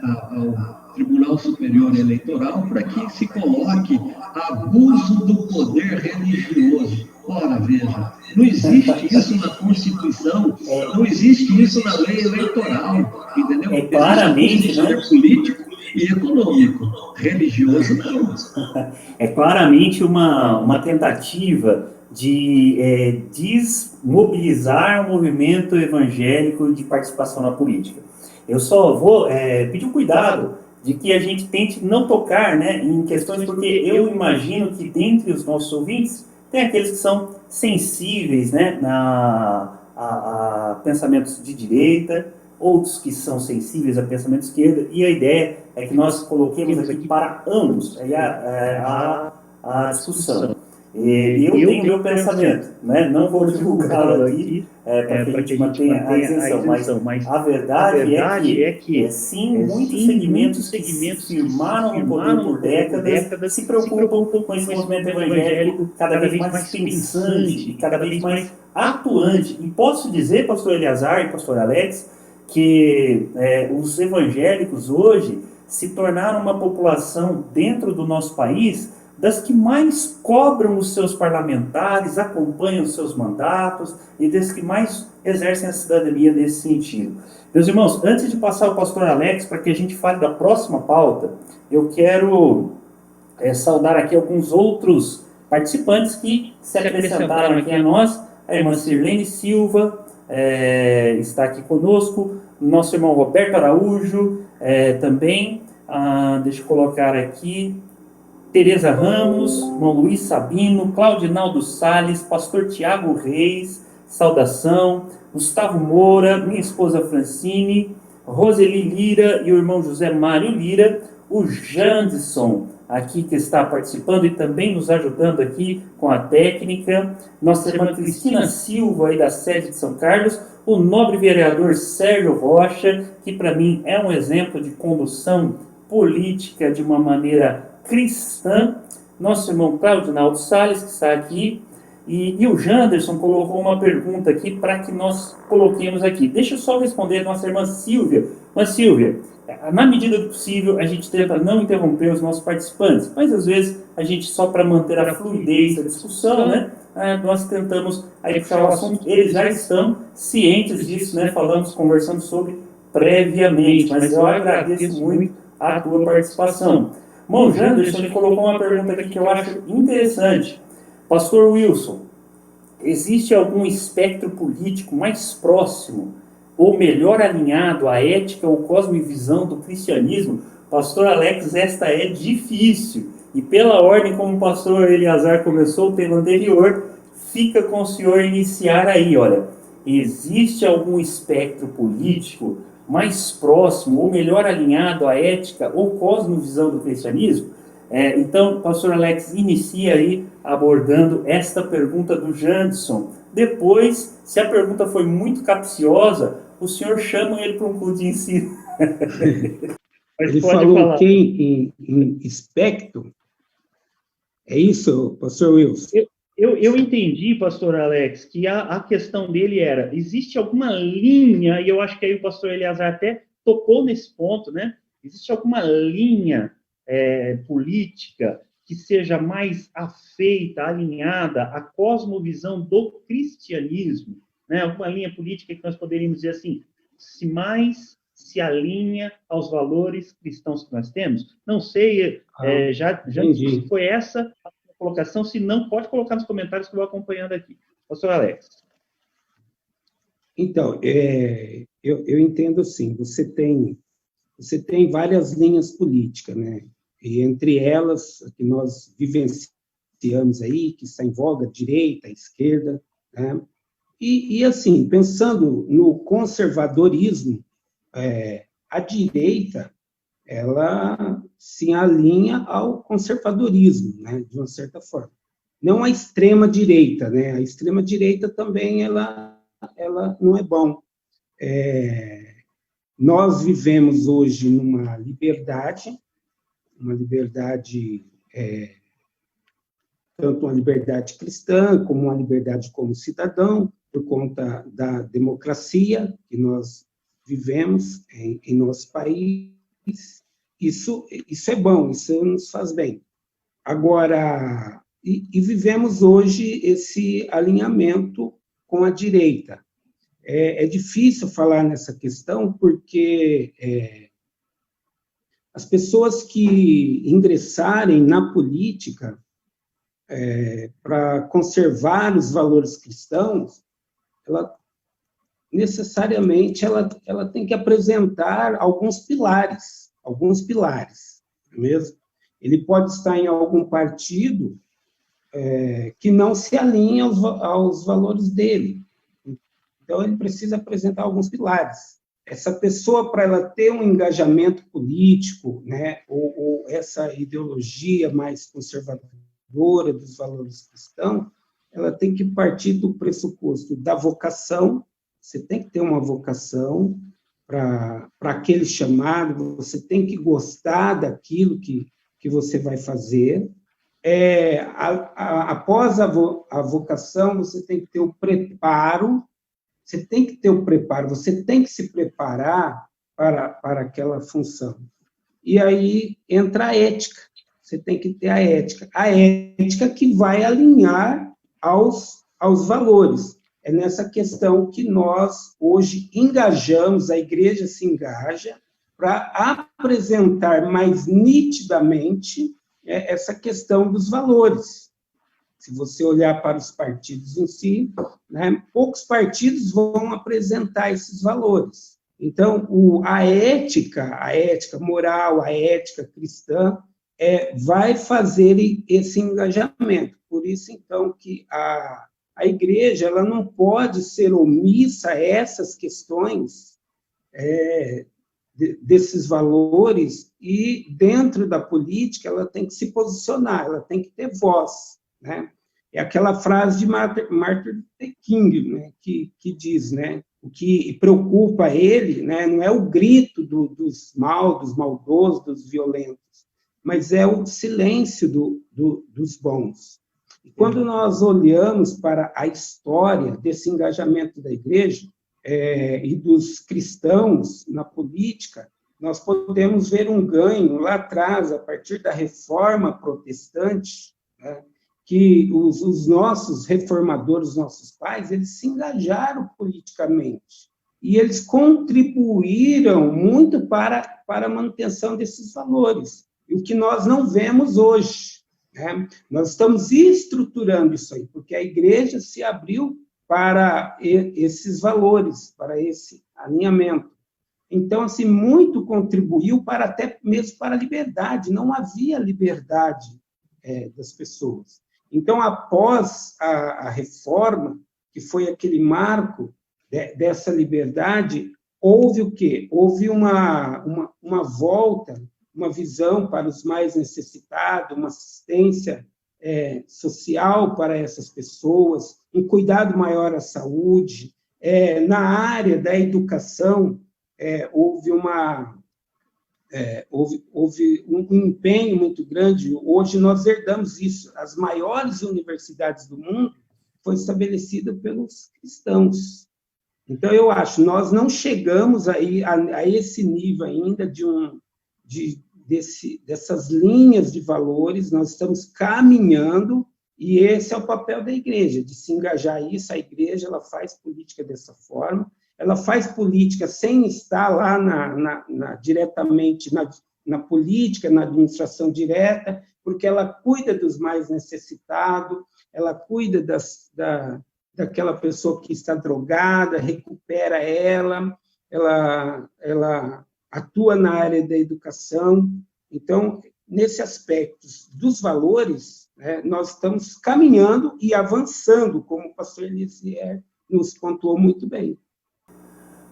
ao Tribunal Superior Eleitoral para que se coloque abuso do poder religioso. Ora, veja, não existe isso na Constituição, não existe isso na lei eleitoral, entendeu? É claramente, né? Político e econômico, religioso não. É claramente uma tentativa de desmobilizar o movimento evangélico de participação na política. Eu só vou pedir um cuidado de que a gente tente não tocar, né, em questões, porque eu imagino que dentre os nossos ouvintes tem aqueles que são sensíveis, né, a pensamentos de direita, outros que são sensíveis a pensamento de esquerda, e a ideia é que nós coloquemos aqui para ambos a discussão. Eu tenho meu pensamento, né? Não vou divulgá-lo aqui para que a gente mantenha a isenção, mas a verdade é que sim, muitos segmentos que se firmaram no poder por décadas se preocupam com esse movimento evangélico cada vez mais pensante, cada vez mais atuante. E posso dizer, pastor Eleazar e pastor Alex, que os evangélicos hoje se tornaram uma população dentro do nosso país das que mais cobram os seus parlamentares, acompanham os seus mandatos e das que mais exercem a cidadania nesse sentido. Meus irmãos, antes de passar ao pastor Alex para que a gente fale da próxima pauta, eu quero saudar aqui alguns outros participantes que se acrescentaram aqui a nós. A irmã Sirlene Silva está aqui conosco, nosso irmão Roberto Araújo também, deixa eu colocar aqui, Tereza Ramos, irmão Luiz Sabino, Claudinaldo Salles, pastor Tiago Reis, saudação, Gustavo Moura, minha esposa Francine, Roseli Lira e o irmão José Mário Lira, o Janderson, aqui que está participando e também nos ajudando aqui com a técnica, nossa irmã Cristina Silva, aí da sede de São Carlos, o nobre vereador Sérgio Rocha, que para mim é um exemplo de condução política de uma maneira cristã, nosso irmão Claudinaldo Salles, que está aqui, e o Janderson colocou uma pergunta aqui para que nós coloquemos aqui. Deixa eu só responder a nossa irmã Silvia. Mas Silvia, na medida do possível, a gente tenta não interromper os nossos participantes, mas às vezes a gente, só para manter a fluidez da discussão, né, nós tentamos aí puxar o assunto. Eles já estão cientes disso, né, conversando sobre previamente, mas eu agradeço muito a tua participação. Bom, Janderson, ele colocou uma pergunta aqui que eu acho interessante. Pastor Wilson, existe algum espectro político mais próximo ou melhor alinhado à ética ou cosmovisão do cristianismo? Pastor Alex, esta é difícil. E pela ordem como o pastor Eleazar começou o tema anterior, fica com o senhor iniciar aí, olha. Existe algum espectro político mais próximo ou melhor alinhado à ética ou cosmovisão do cristianismo? Então, pastor Alex, inicia aí abordando esta pergunta do Janderson. Depois, se a pergunta foi muito capciosa, o senhor chama ele para um culto de ensino. Ele falou quem em espectro? É isso, pastor Wilson? Eu entendi, pastor Alex, que a questão dele era, existe alguma linha, e eu acho que aí o pastor Eleazar até tocou nesse ponto, né? Existe alguma linha política que seja mais afeita, alinhada à cosmovisão do cristianismo, né? Alguma linha política que nós poderíamos dizer assim, se alinha aos valores cristãos que nós temos? Não sei, já se foi essa a colocação, se não, pode colocar nos comentários que eu vou acompanhando aqui. Pastor Alex. Então, eu entendo assim, você tem várias linhas políticas, né? E entre elas, que nós vivenciamos anos aí, que está em voga, direita, esquerda, né? E assim, pensando no conservadorismo, a direita, ela se alinha ao conservadorismo, né, de uma certa forma. Não a extrema-direita, né? A extrema-direita também, ela não é bom. Nós vivemos hoje numa liberdade, tanto uma liberdade cristã, como uma liberdade como cidadão, por conta da democracia que nós vivemos em nosso país. Isso é bom, isso nos faz bem. Agora, e vivemos hoje esse alinhamento com a direita. É difícil falar nessa questão, porque as pessoas que ingressarem na política para conservar os valores cristãos, necessariamente ela tem que apresentar alguns pilares, não é mesmo? Ele pode estar em algum partido que não se alinha aos valores dele. Então, ele precisa apresentar alguns pilares. Essa pessoa, para ela ter um engajamento político, né, ou essa ideologia mais conservadora dos valores cristãos, ela tem que partir do pressuposto da vocação. Você tem que ter uma vocação para aquele chamado, você tem que gostar daquilo que você vai fazer. Após a vocação, você tem que ter o preparo, você tem que se preparar para aquela função. E aí entra a ética, você tem que ter a ética que vai alinhar aos valores. É nessa questão que nós hoje engajamos, a igreja se engaja para apresentar mais nitidamente essa questão dos valores. Se você olhar para os partidos em si, né, poucos partidos vão apresentar esses valores. Então, a ética moral, a ética cristã, vai fazer esse engajamento. Por isso, então, que a igreja ela não pode ser omissa a essas questões desses valores, e dentro da política ela tem que se posicionar, ela tem que ter voz, né? É aquela frase de Martin Luther King, né, que diz, né, o que preocupa ele, né, não é o grito dos maldosos, dos violentos, mas é o silêncio dos bons. E quando nós olhamos para a história desse engajamento da igreja e dos cristãos na política, nós podemos ver um ganho lá atrás, a partir da reforma protestante, né, que os nossos reformadores, nossos pais, eles se engajaram politicamente. E eles contribuíram muito para a manutenção desses valores. E o que nós não vemos hoje, né? Nós estamos estruturando isso aí, porque a igreja se abriu para esses valores, para esse alinhamento. Então, assim, muito contribuiu até mesmo para a liberdade. Não havia liberdade das pessoas. Então, após a reforma, que foi aquele marco dessa liberdade, houve o quê? Houve uma volta, uma visão para os mais necessitados, uma assistência social para essas pessoas, um cuidado maior à saúde. Na área da educação, houve um empenho muito grande. Hoje nós herdamos isso. As maiores universidades do mundo foram estabelecidas pelos cristãos. Então, eu acho, nós não chegamos aí a esse nível ainda dessas linhas de valores, nós estamos caminhando, e esse é o papel da igreja, de se engajar isso. A igreja ela faz política dessa forma, ela faz política sem estar lá diretamente na política, na administração direta, porque ela cuida dos mais necessitados, ela cuida daquela pessoa que está drogada, recupera ela atua na área da educação. Então, nesse aspecto dos valores, nós estamos caminhando e avançando, como o pastor Eliezer nos pontuou muito bem.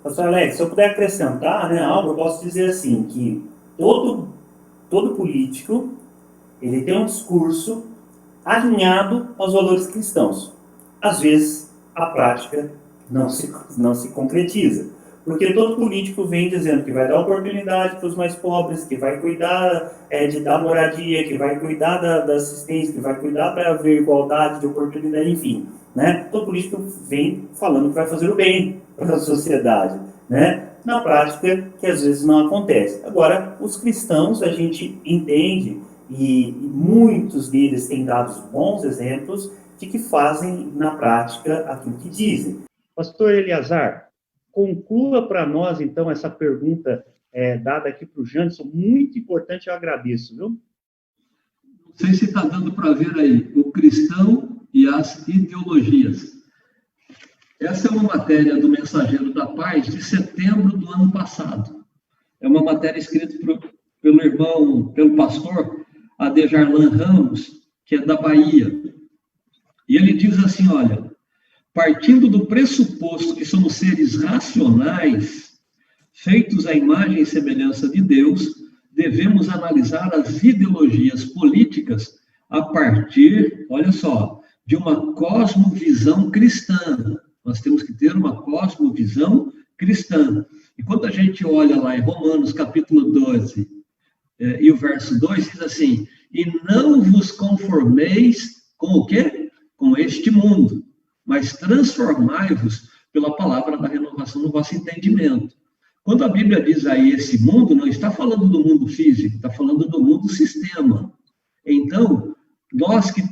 Pastor Alex, se eu puder acrescentar, né, algo, eu posso dizer assim, que todo político, ele tem um discurso alinhado aos valores cristãos. Às vezes, a prática não se concretiza. Porque todo político vem dizendo que vai dar oportunidade para os mais pobres, que vai cuidar de dar moradia, que vai cuidar da assistência, que vai cuidar para haver igualdade de oportunidade, enfim. Né? Todo político vem falando que vai fazer o bem para a sociedade. Né? Na prática, que às vezes não acontece. Agora, os cristãos, a gente entende, e muitos deles têm dado bons exemplos de que fazem na prática aquilo que dizem. Pastor Eleazar, conclua para nós, então, essa pergunta dada aqui para o Janderson, muito importante, eu agradeço, viu? Não sei se está dando para ver aí, o cristão e as ideologias. Essa é uma matéria do Mensageiro da Paz de setembro do ano passado. É uma matéria escrita pelo pastor Adejarlan Ramos, que é da Bahia. E ele diz assim, olha, partindo do pressuposto que somos seres racionais, feitos à imagem e semelhança de Deus, devemos analisar as ideologias políticas a partir, olha só, de uma cosmovisão cristã. Nós temos que ter uma cosmovisão cristã. E quando a gente olha lá em Romanos, capítulo 12, e o verso 2, diz assim, e não vos conformeis com o quê? Com este mundo, mas transformai-vos pela palavra da renovação do vosso entendimento. Quando a Bíblia diz aí esse mundo, não está falando do mundo físico, está falando do mundo sistema. Então, nós que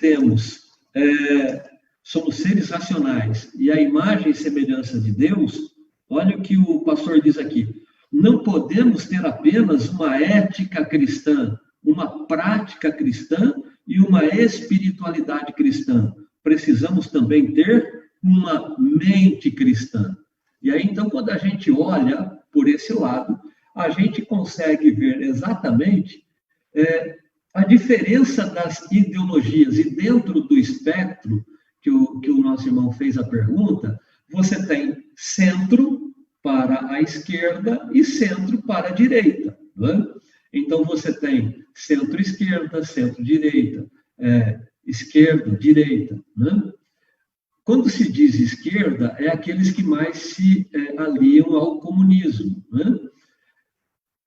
somos seres racionais e a imagem e semelhança de Deus, olha o que o pastor diz aqui, não podemos ter apenas uma ética cristã, uma prática cristã e uma espiritualidade cristã. Precisamos também ter uma mente cristã. E aí, então, quando a gente olha por esse lado, a gente consegue ver exatamente a diferença das ideologias. E dentro do espectro que o nosso irmão fez a pergunta, você tem centro para a esquerda e centro para a direita. Não é? Então, você tem centro-esquerda, centro-direita, esquerda, direita. Né? Quando se diz esquerda, é aqueles que mais se aliam ao comunismo. Né?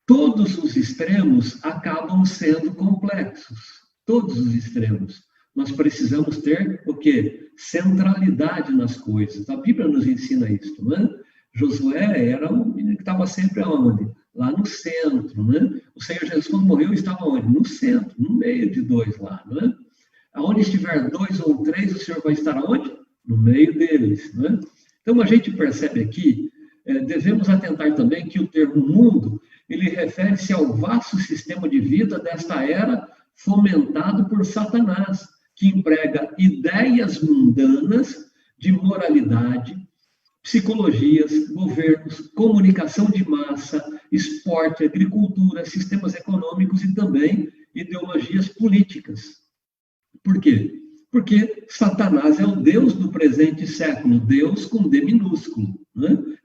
Todos os extremos acabam sendo complexos. Todos os extremos. Nós precisamos ter o quê? Centralidade nas coisas. A Bíblia nos ensina isso. Né? Josué era um menino que estava sempre aonde? Lá no centro. Né? O Senhor Jesus, quando morreu, estava onde? No centro, no meio de dois lá. Né? Aonde estiver 2 ou 3, o Senhor vai estar aonde? No meio deles. Né? Então, a gente percebe aqui, devemos atentar também que o termo mundo, ele refere-se ao vasto sistema de vida desta era fomentado por Satanás, que emprega ideias mundanas de moralidade, psicologias, governos, comunicação de massa, esporte, agricultura, sistemas econômicos e também ideologias políticas. Por quê? Porque Satanás é o Deus do presente século, Deus com D minúsculo.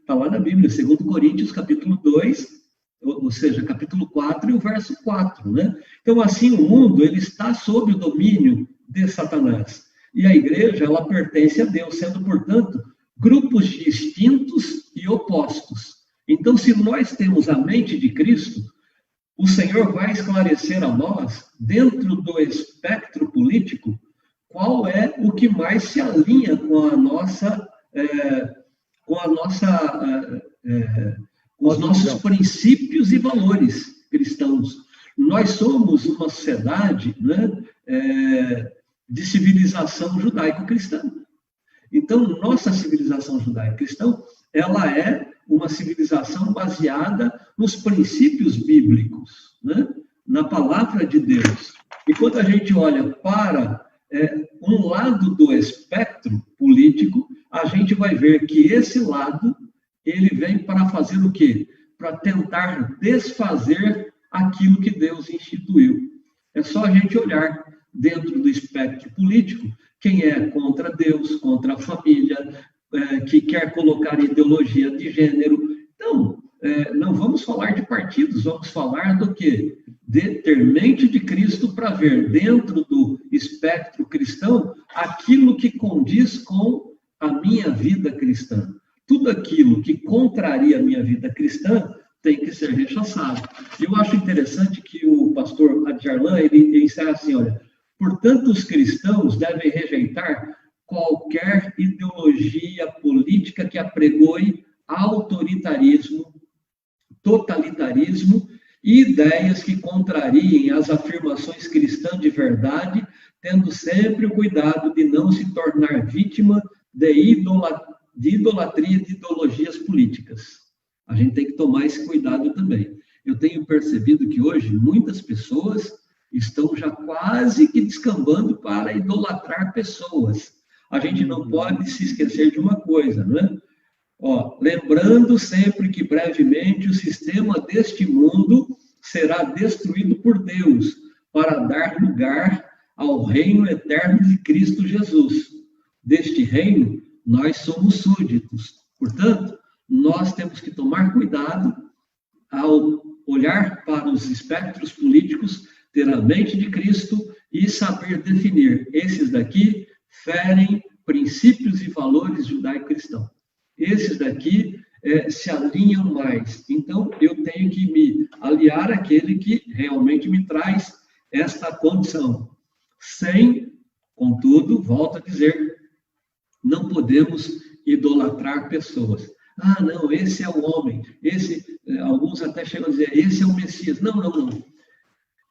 Está lá na Bíblia, 2 Coríntios, capítulo 2, ou seja, capítulo 4 e o verso 4. Né? Então, assim, o mundo ele está sob o domínio de Satanás. E a igreja, ela pertence a Deus, sendo, portanto, grupos distintos e opostos. Então, se nós temos a mente de Cristo, o Senhor vai esclarecer a nós, dentro do espectro político, qual é o que mais se alinha com os nossos princípios e valores cristãos. Nós somos uma sociedade, né, de civilização judaico-cristã. Então, nossa civilização judaico-cristã, ela é uma civilização baseada nos princípios bíblicos, né? Na palavra de Deus. E quando a gente olha para um lado do espectro político, a gente vai ver que esse lado, ele vem para fazer o quê? Para tentar desfazer aquilo que Deus instituiu. É só a gente olhar dentro do espectro político, quem é contra Deus, contra a família, que quer colocar ideologia de gênero. Então, não vamos falar de partidos, vamos falar do quê? De ter mente de Cristo para ver dentro do espectro cristão aquilo que condiz com a minha vida cristã. Tudo aquilo que contraria a minha vida cristã tem que ser rechaçado. Eu acho interessante que o pastor Adjarlan, ele encerra assim, olha, portanto, os cristãos devem rejeitar qualquer ideologia política que apregoe autoritarismo, totalitarismo e ideias que contrariem as afirmações cristãs de verdade, tendo sempre o cuidado de não se tornar vítima de idolatria de ideologias políticas. A gente tem que tomar esse cuidado também. Eu tenho percebido que hoje muitas pessoas estão já quase que descambando para idolatrar pessoas. A gente não pode se esquecer de uma coisa, não é? Lembrando sempre que brevemente o sistema deste mundo será destruído por Deus para dar lugar ao reino eterno de Cristo Jesus. Deste reino, nós somos súditos. Portanto, nós temos que tomar cuidado ao olhar para os espectros políticos, ter a mente de Cristo e saber definir. Esses daqui ferem princípios e valores judaico-cristãos. Esses daqui se alinham mais. Então, eu tenho que me aliar àquele que realmente me traz esta condição. Sem, contudo, volto a dizer, não podemos idolatrar pessoas. Ah, não, esse é o homem. Alguns até chegam a dizer, esse é o Messias. Não, não, não.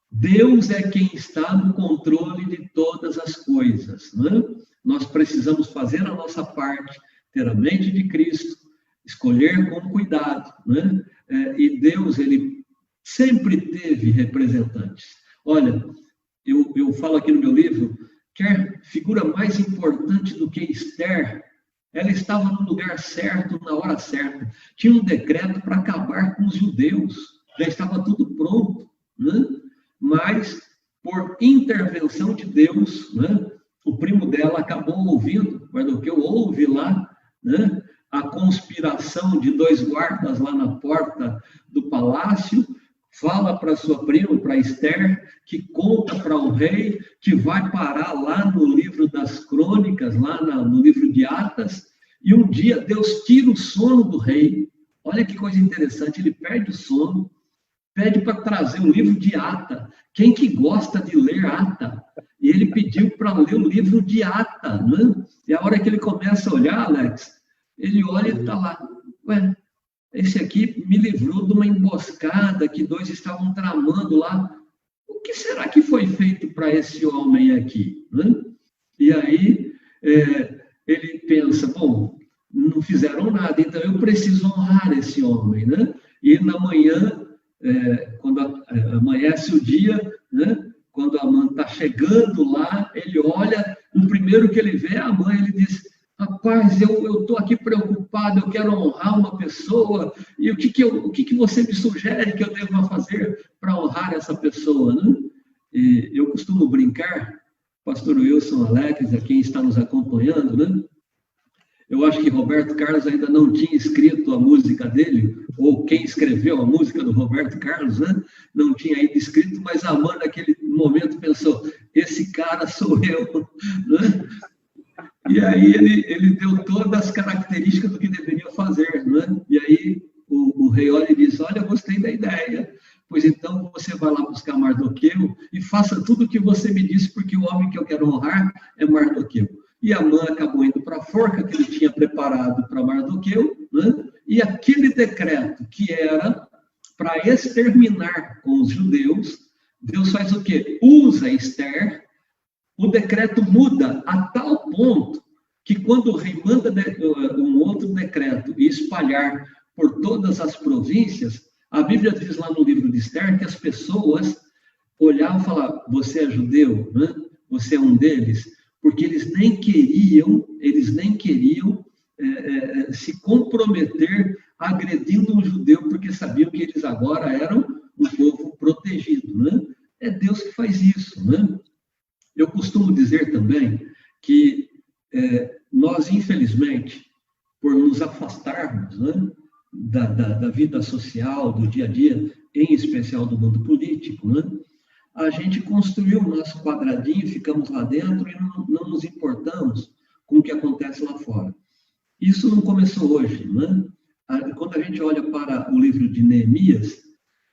Deus é quem está no controle de todas as coisas. Né? Nós precisamos fazer a nossa parte, ter a mente de Cristo, escolher com cuidado. Né? E Deus, ele sempre teve representantes. Olha, eu falo aqui no meu livro, quer figura mais importante do que Esther, ela estava no lugar certo, na hora certa. Tinha um decreto para acabar com os judeus, já estava tudo pronto, né? Mas, por intervenção de Deus, né, o primo dela acabou ouvindo, Mardoqueu ouve lá, né, a conspiração de 2 guardas lá na porta do palácio, fala para sua prima, para Esther, que conta para o rei, que vai parar lá no livro das crônicas, lá no livro de Atas, e um dia Deus tira o sono do rei. Olha que coisa interessante, ele perde o sono, pede para trazer o livro de Ata. Quem que gosta de ler Ata? E ele pediu para ler o livro de Ata, né? E a hora que ele começa a olhar, Alex, ele olha e está lá, ué, esse aqui me livrou de uma emboscada que 2 estavam tramando lá. O que será que foi feito para esse homem aqui? Né? E aí ele pensa, bom, não fizeram nada, então eu preciso honrar esse homem. Né? E na manhã, quando amanhece o dia, né? Quando a mãe está chegando lá, ele olha, o primeiro que ele vê é a mãe, ele diz, rapaz, eu estou aqui preocupado, eu quero honrar uma pessoa, e o que você me sugere que eu deva fazer para honrar essa pessoa, né? E eu costumo brincar, pastor Wilson, Alex, a quem está nos acompanhando, né? Eu acho que Roberto Carlos ainda não tinha escrito a música dele, ou quem escreveu a música do Roberto Carlos, né? Não tinha ainda escrito, mas a mãe naquele momento pensou, esse cara sou eu, né? E aí ele deu todas as características do que deveria fazer, né? E aí o rei olha e diz, olha, eu gostei da ideia, pois então você vai lá buscar Mardoqueu e faça tudo o que você me disse, porque o homem que eu quero honrar é Mardoqueu. E Amã acabou indo para a forca que ele tinha preparado para Mardoqueu, né? E aquele decreto que era para exterminar com os judeus, Deus faz o quê? Usa Esther. O decreto muda a tal ponto que quando o rei manda um outro decreto e espalhar por todas as províncias, a Bíblia diz lá no livro de Esther que as pessoas olhavam e falavam, você é judeu, né? Você é um deles, porque eles nem queriam se comprometer agredindo um judeu, porque sabiam que eles agora eram um povo protegido, né? É Deus que faz isso, né? Eu costumo dizer também que nós, infelizmente, por nos afastarmos, né, da vida social, do dia a dia, em especial do mundo político, né, a gente construiu o nosso quadradinho, ficamos lá dentro e não nos importamos com o que acontece lá fora. Isso não começou hoje, né? Quando a gente olha para o livro de Neemias,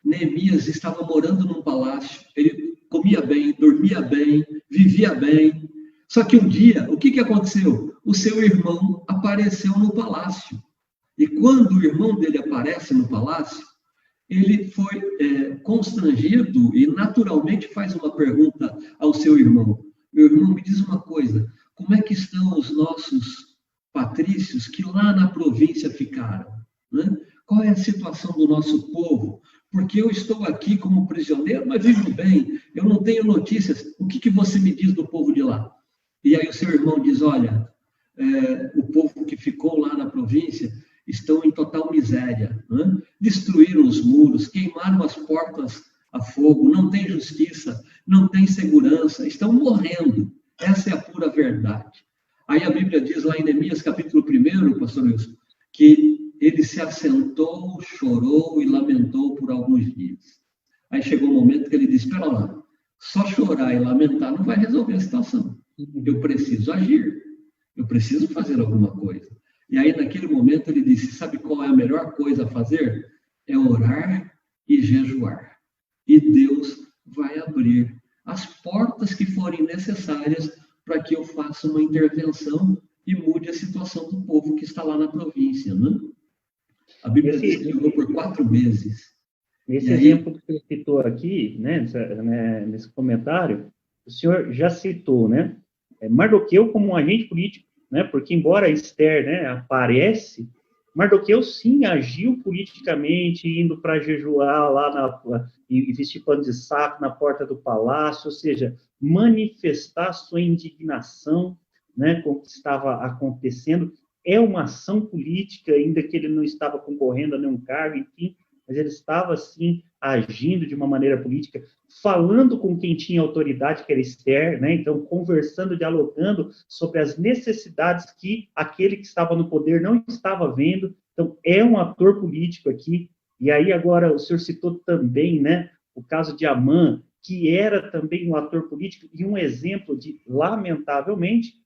Neemias estava morando num palácio, ele comia bem, dormia bem, vivia bem. Só que um dia, o que aconteceu? O seu irmão apareceu no palácio. E quando o irmão dele aparece no palácio, ele foi constrangido e naturalmente faz uma pergunta ao seu irmão. Meu irmão, me diz uma coisa, como é que estão os nossos patrícios que lá na província ficaram? Né? Qual é a situação do nosso povo? Porque eu estou aqui como prisioneiro, mas vivo bem, eu não tenho notícias. O que você me diz do povo de lá? E aí o seu irmão diz, olha, o povo que ficou lá na província estão em total miséria, né? Destruíram os muros, queimaram as portas a fogo, não tem justiça, não tem segurança, estão morrendo. Essa é a pura verdade. Aí a Bíblia diz lá em Neemias, capítulo 1, pastor Wilson, que ele se assentou, chorou e lamentou por alguns dias. Aí chegou um momento que ele disse, espera lá, só chorar e lamentar não vai resolver a situação. Eu preciso agir, eu preciso fazer alguma coisa. E aí, naquele momento, ele disse, sabe qual é a melhor coisa a fazer? É orar e jejuar. E Deus vai abrir as portas que forem necessárias para que eu faça uma intervenção e mude a situação do povo que está lá na província, né? A Bíblia diz que orou por 4 meses. Nesse exemplo que você citou aqui, né, nesse comentário, o senhor já citou, né, Mardoqueu como um agente político, né, porque embora Esther, né, aparece, Mardoqueu sim agiu politicamente, indo para jejuar lá e vestir pano de saco na porta do palácio, ou seja, manifestar sua indignação, né, com o que estava acontecendo. É uma ação política, ainda que ele não estava concorrendo a nenhum cargo, enfim, mas ele estava, sim, agindo de uma maneira política, falando com quem tinha autoridade, que era Esther, né? Então, conversando, dialogando sobre as necessidades que aquele que estava no poder não estava vendo. Então, é um ator político aqui. E aí, agora, o senhor citou também, né, o caso de Amã, que era também um ator político e um exemplo de, lamentavelmente,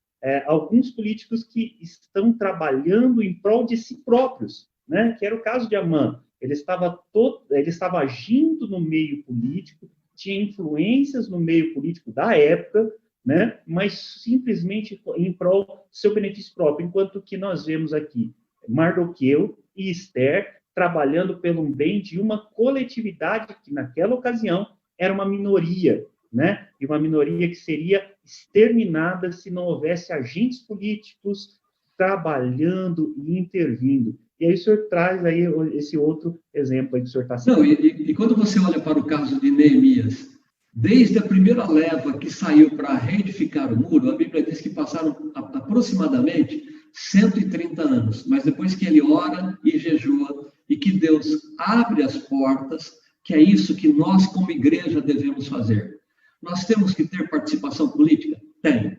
alguns políticos que estão trabalhando em prol de si próprios, né? Que era o caso de Amã. Ele estava agindo no meio político, tinha influências no meio político da época, né? Mas simplesmente em prol do seu benefício próprio, enquanto que nós vemos aqui Mardoqueu e Esther trabalhando pelo bem de uma coletividade que, naquela ocasião, era uma minoria, né? E uma minoria que seria exterminada se não houvesse agentes políticos trabalhando e intervindo. E aí o senhor traz aí esse outro exemplo aí que o senhor está citando. Não, e quando você olha para o caso de Neemias, desde a primeira leva que saiu para reedificar o muro, a Bíblia diz que passaram aproximadamente 130 anos, mas depois que ele ora e jejua, e que Deus abre as portas, que é isso que nós como igreja devemos fazer. Nós temos que ter participação política? Tem.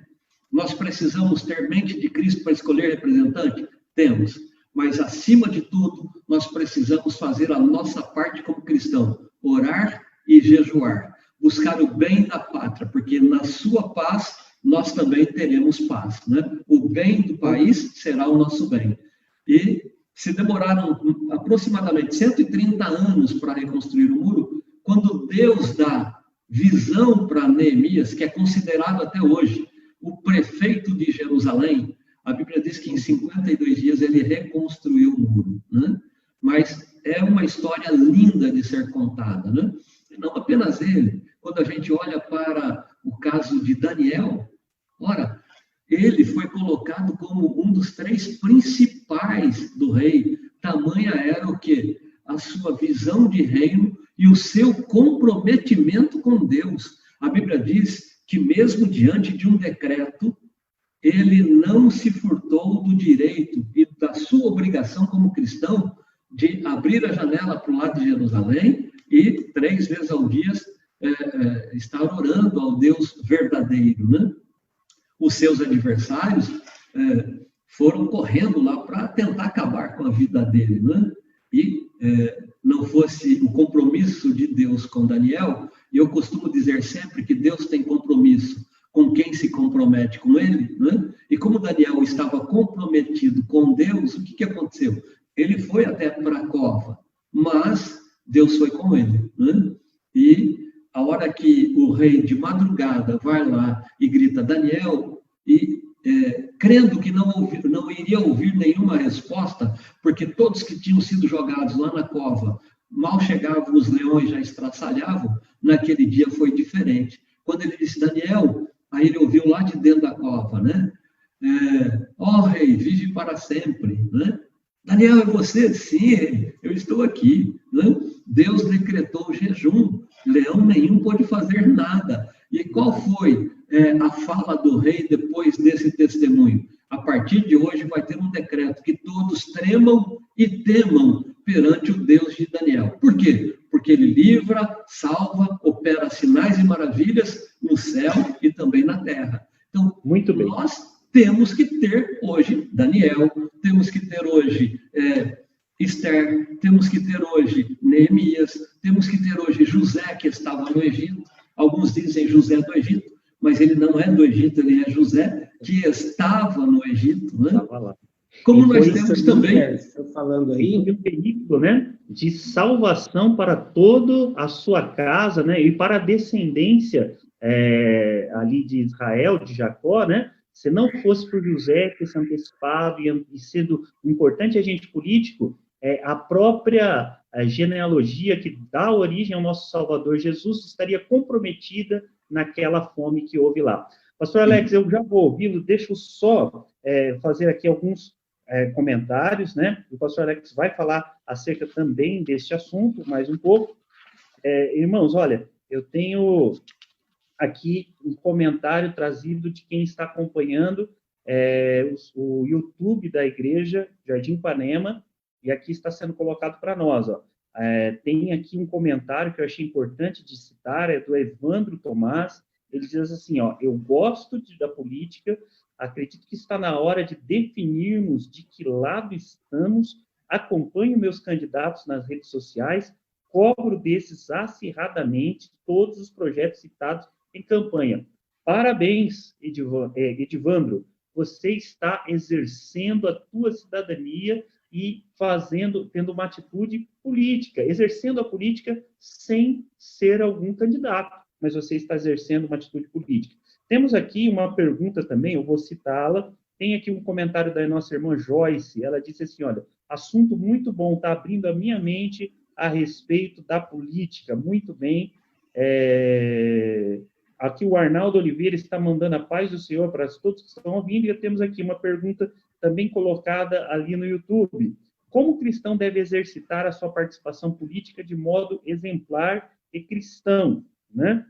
Nós precisamos ter mente de Cristo para escolher representante? Temos. Mas, acima de tudo, nós precisamos fazer a nossa parte como cristão, orar e jejuar, buscar o bem da pátria, porque na sua paz nós também teremos paz, né? O bem do país será o nosso bem. E se demoraram aproximadamente 130 anos para reconstruir o muro, quando Deus dá visão para Neemias, que é considerado até hoje o prefeito de Jerusalém, a Bíblia diz que em 52 dias ele reconstruiu o muro, né? Mas é uma história linda de ser contada, né? E não apenas ele. Quando a gente olha para o caso de Daniel, ora, ele foi colocado como um dos 3 principais do rei. Tamanha era o quê? A sua visão de reino e o seu comprometimento com Deus. A Bíblia diz que mesmo diante de um decreto, ele não se furtou do direito e da sua obrigação como cristão de abrir a janela para o lado de Jerusalém e 3 vezes ao dia estar orando ao Deus verdadeiro, né? Os seus adversários foram correndo lá para tentar acabar com a vida dele, né? E não fosse o compromisso de Deus com Daniel, e eu costumo dizer sempre que Deus tem compromisso com quem se compromete com ele, né? E como Daniel estava comprometido com Deus, o que aconteceu? Ele foi até para a cova, mas Deus foi com ele, né? E a hora que o rei de madrugada vai lá e grita Daniel, e crendo que não iria ouvir nenhuma resposta, porque todos que tinham sido jogados lá na cova, mal chegavam os leões, já estraçalhavam, naquele dia foi diferente. Quando ele disse Daniel, aí ele ouviu lá de dentro da cova, né? Ó rei, vive para sempre, né? Daniel, é você? Sim, eu estou aqui, né? Deus decretou o jejum, leão nenhum pôde fazer nada. E qual foi a fala do rei depois desse testemunho? A partir de hoje vai ter um decreto que todos tremam e temam perante o Deus de Daniel. Por quê? Porque ele livra, salva, opera sinais e maravilhas no céu e também na terra. Então, muito bem. Nós temos que ter hoje Daniel, temos que ter hoje Esther, temos que ter hoje Neemias, temos que ter hoje José, que estava no Egito. Alguns dizem José do Egito, mas ele não é do Egito, ele é José, que estava no Egito, né? Estava lá. Como nós temos também... falando aí, um período, né, de salvação para toda a sua casa, né, e para a descendência ali de Israel, de Jacó, né? Se não fosse por José ter se antecipado e sendo um importante agente político, a própria genealogia que dá origem ao nosso Salvador Jesus estaria comprometida naquela fome que houve lá. Pastor Alex, eu já vou ouvi-lo, deixa eu só fazer aqui alguns comentários, né? O pastor Alex vai falar acerca também deste assunto, mais um pouco. Irmãos, olha, eu tenho aqui um comentário trazido de quem está acompanhando o YouTube da Igreja Jardim Ipanema, e aqui está sendo colocado para nós, ó. Tem aqui um comentário que eu achei importante de citar, é do Evandro Tomás. Ele diz assim, ó, eu gosto da política, acredito que está na hora de definirmos de que lado estamos, acompanho meus candidatos nas redes sociais, cobro desses acirradamente todos os projetos citados em campanha. Parabéns, Edivandro, você está exercendo a tua cidadania e tendo uma atitude política, exercendo a política sem ser algum candidato, mas você está exercendo uma atitude política. Temos aqui uma pergunta também, eu vou citá-la, tem aqui um comentário da nossa irmã Joyce, ela disse assim, olha, assunto muito bom, está abrindo a minha mente a respeito da política, muito bem. Aqui o Arnaldo Oliveira está mandando a paz do Senhor para todos que estão ouvindo, e temos aqui uma pergunta também colocada ali no YouTube. Como o cristão deve exercitar a sua participação política de modo exemplar e cristão, né?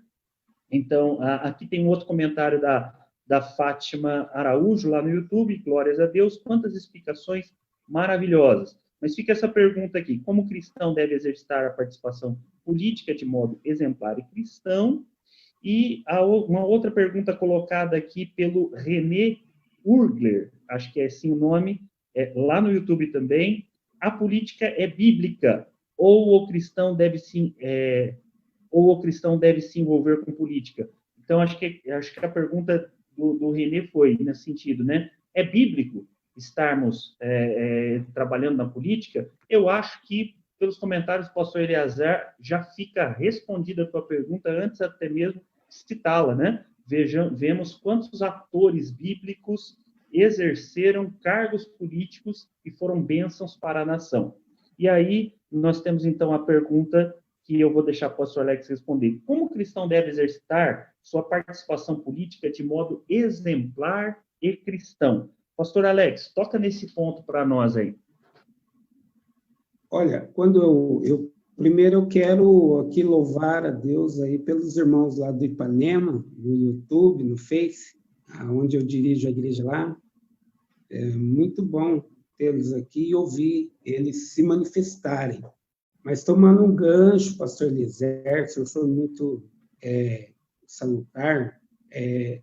Então, aqui tem um outro comentário da Fátima Araújo, lá no YouTube, glórias a Deus, quantas explicações maravilhosas. Mas fica essa pergunta aqui, como o cristão deve exercitar a participação política de modo exemplar e cristão? E uma outra pergunta colocada aqui pelo René Urgler, acho que é assim o nome, lá no YouTube também, a política é bíblica, ou o cristão deve se envolver com política? Então, acho que a pergunta do René foi nesse sentido, né? É bíblico estarmos trabalhando na política? Eu acho que, pelos comentários do pastor Eleazar, já fica respondida a tua pergunta antes até mesmo de citá-la, né? Vemos quantos atores bíblicos exerceram cargos políticos e foram bênçãos para a nação. E aí, nós temos, então, a pergunta que eu vou deixar para o pastor Alex responder. Como o cristão deve exercitar sua participação política de modo exemplar e cristão? Pastor Alex, toca nesse ponto para nós aí. Olha, primeiro eu quero aqui louvar a Deus aí pelos irmãos lá do Ipanema, no YouTube, no Face, onde eu dirijo a igreja lá. É muito bom tê-los aqui e ouvir eles se manifestarem. Mas tomando um gancho, pastor Eliezer, o senhor foi muito salutar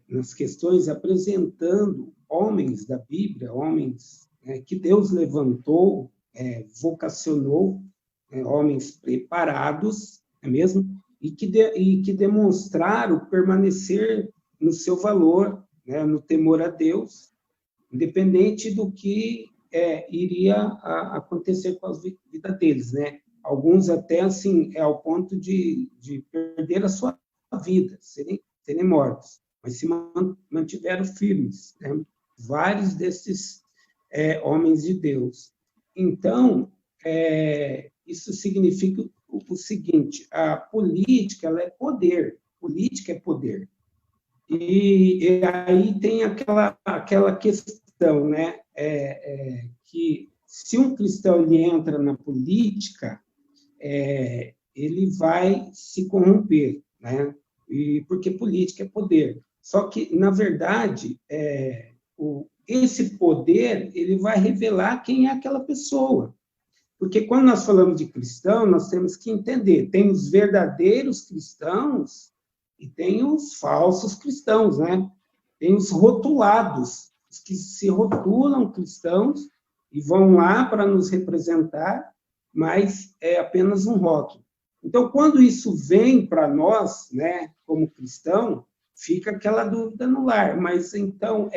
nas questões apresentando homens da Bíblia, homens que Deus levantou, vocacionou, homens preparados, não é mesmo? E que demonstraram permanecer no seu valor, né, no temor a Deus, independente do que iria acontecer com a vida deles, né? Alguns até, assim, ao ponto de perder a sua vida, serem mortos, mas se mantiveram firmes, né? Vários desses homens de Deus. Então, isso significa o seguinte: a política, ela é poder, política é poder. E aí tem aquela questão, né, que se um cristão ele entra na política, ele vai se corromper, né? Porque política é poder. Só que, na verdade, esse poder ele vai revelar quem é aquela pessoa. Porque quando nós falamos de cristão, nós temos que entender, tem os verdadeiros cristãos e tem os falsos cristãos, né? Tem os rotulados, os que se rotulam cristãos e vão lá para nos representar, mas é apenas um rótulo. Então, quando isso vem para nós, né, como cristão, fica aquela dúvida no lar. Mas, então,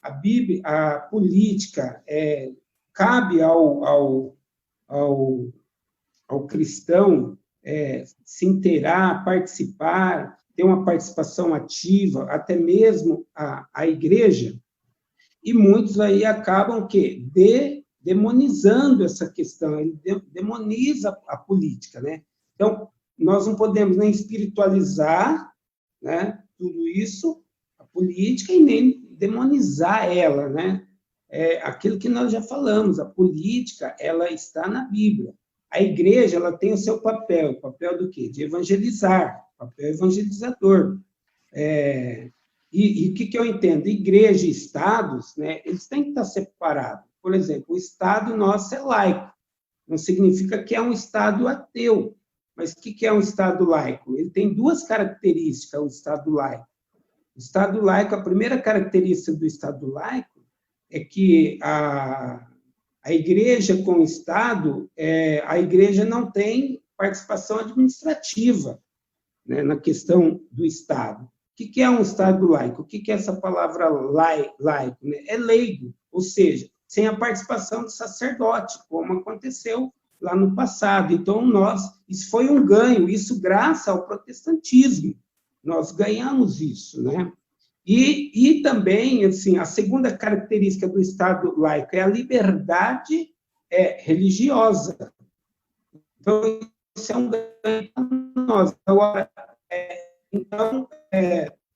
a Bíblia, a política, cabe ao cristão se inteirar, participar, ter uma participação ativa, até mesmo a igreja, e muitos aí acabam demonizando essa questão, ele demoniza a política, né? Então, nós não podemos nem espiritualizar, né, tudo isso, a política, e nem demonizar ela, né? Aquilo que nós já falamos, a política, ela está na Bíblia. A igreja, ela tem o seu papel. O papel do quê? De evangelizar, papel evangelizador. E o que eu entendo? Igreja e estados, né, eles têm que estar separados. Por exemplo, o estado nosso é laico. Não significa que é um estado ateu. Mas o que é um estado laico? Ele tem duas características, o estado laico. O estado laico, a primeira característica do estado laico é que a igreja com o Estado, a igreja não tem participação administrativa, né, na questão do Estado. O que é um Estado laico? O que é essa palavra laico? Né? É leigo, ou seja, sem a participação do sacerdote, como aconteceu lá no passado. Então, isso foi um ganho, isso graças ao protestantismo. Nós ganhamos isso, né? E também, assim, a segunda característica do Estado laico é a liberdade religiosa. Então, isso é um ganho para nós. Agora,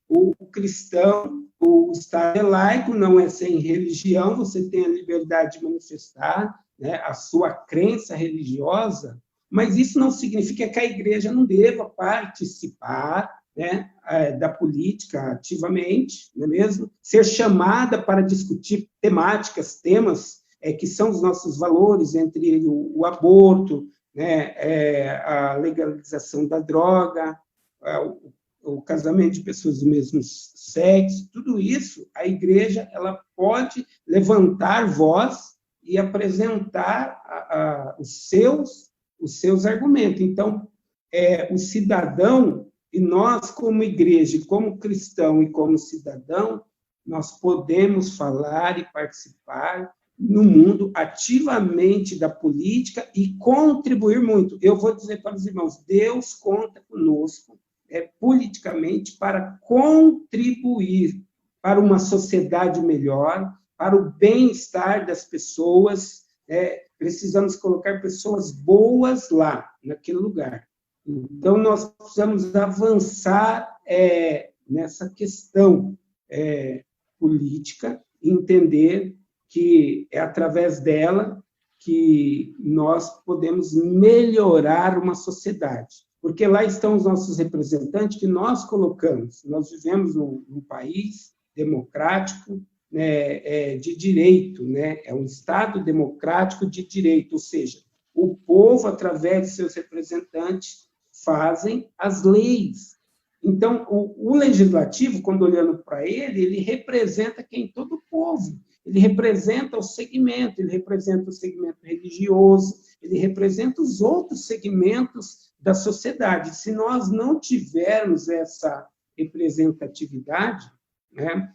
o cristão, o Estado é laico, não é sem religião, você tem a liberdade de manifestar, né, a sua crença religiosa, mas isso não significa que a igreja não deva participar, né, da política ativamente, não é mesmo? Ser chamada para discutir temas que são os nossos valores, entre eles o aborto, né, a legalização da droga, o casamento de pessoas do mesmo sexo, tudo isso, a igreja ela pode levantar voz e apresentar os seus argumentos. Então, o cidadão, e nós, como igreja, como cristão e como cidadão, nós podemos falar e participar no mundo ativamente da política e contribuir muito. Eu vou dizer para os irmãos, Deus conta conosco politicamente para contribuir para uma sociedade melhor, para o bem-estar das pessoas. Precisamos colocar pessoas boas lá, naquele lugar. Então, nós precisamos avançar nessa questão política, entender que é através dela que nós podemos melhorar uma sociedade. Porque lá estão os nossos representantes que nós colocamos. Nós vivemos num país democrático, né, de direito, né? É um Estado democrático de direito, ou seja, o povo, através de seus representantes, fazem as leis. Então, o legislativo, quando olhando para ele representa quem? Todo o povo. Ele representa o segmento religioso, ele representa os outros segmentos da sociedade. Se nós não tivermos essa representatividade, né,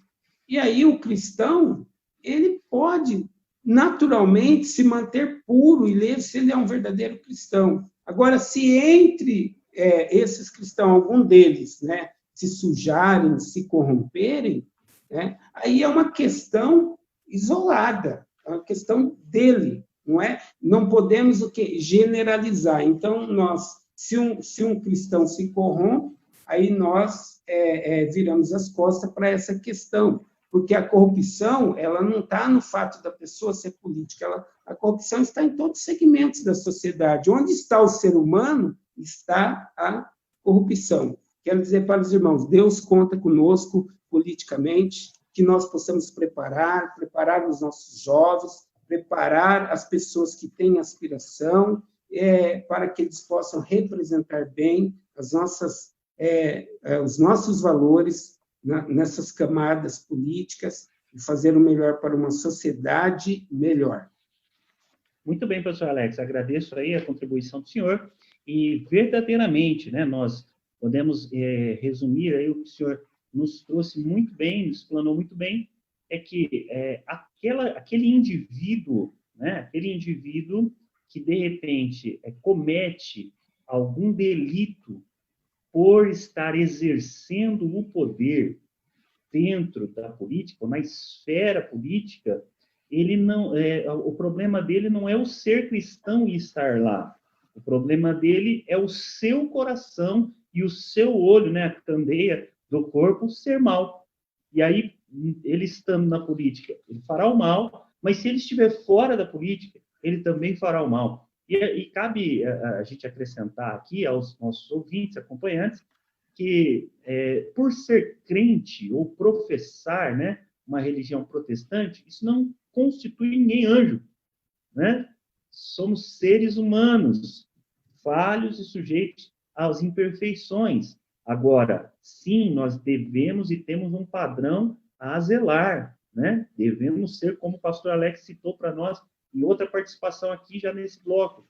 e aí o cristão, ele pode naturalmente se manter puro e ler se ele é um verdadeiro cristão. Agora, se entre esses cristãos, algum deles, né, se sujarem, se corromperem, né, aí é uma questão isolada, é uma questão dele, não é? Não podemos o quê? Generalizar. Então, se um cristão se corrompe, aí nós viramos as costas para essa questão, porque a corrupção, ela não está no fato da pessoa ser política, a corrupção está em todos os segmentos da sociedade. Onde está o ser humano, está a corrupção. Quero dizer para os irmãos, Deus conta conosco politicamente, que nós possamos preparar os nossos jovens, preparar as pessoas que têm aspiração, para que eles possam representar bem os nossos valores nessas camadas políticas e fazer o melhor para uma sociedade melhor. Muito bem, professor Alex, agradeço aí a contribuição do senhor, e verdadeiramente, né, nós podemos resumir aí o que o senhor nos trouxe muito bem, nos explanou muito bem, é que aquele indivíduo, né, aquele indivíduo que, de repente, comete algum delito por estar exercendo o poder dentro da política, ou na esfera política, ele não, o problema dele não é o ser cristão e estar lá. O problema dele é o seu coração e o seu olho, né, a candeia do corpo, ser mal. E aí, ele estando na política, ele fará o mal, mas se ele estiver fora da política, ele também fará o mal. E cabe a gente acrescentar aqui aos nossos ouvintes, acompanhantes, que por ser crente ou professar, né, uma religião protestante, isso não constitui ninguém anjo, né? Somos seres humanos, falhos e sujeitos às imperfeições. Agora, sim, nós devemos e temos um padrão a zelar, né? Devemos ser, como o pastor Alex citou para nós, em outra participação aqui já nesse bloco,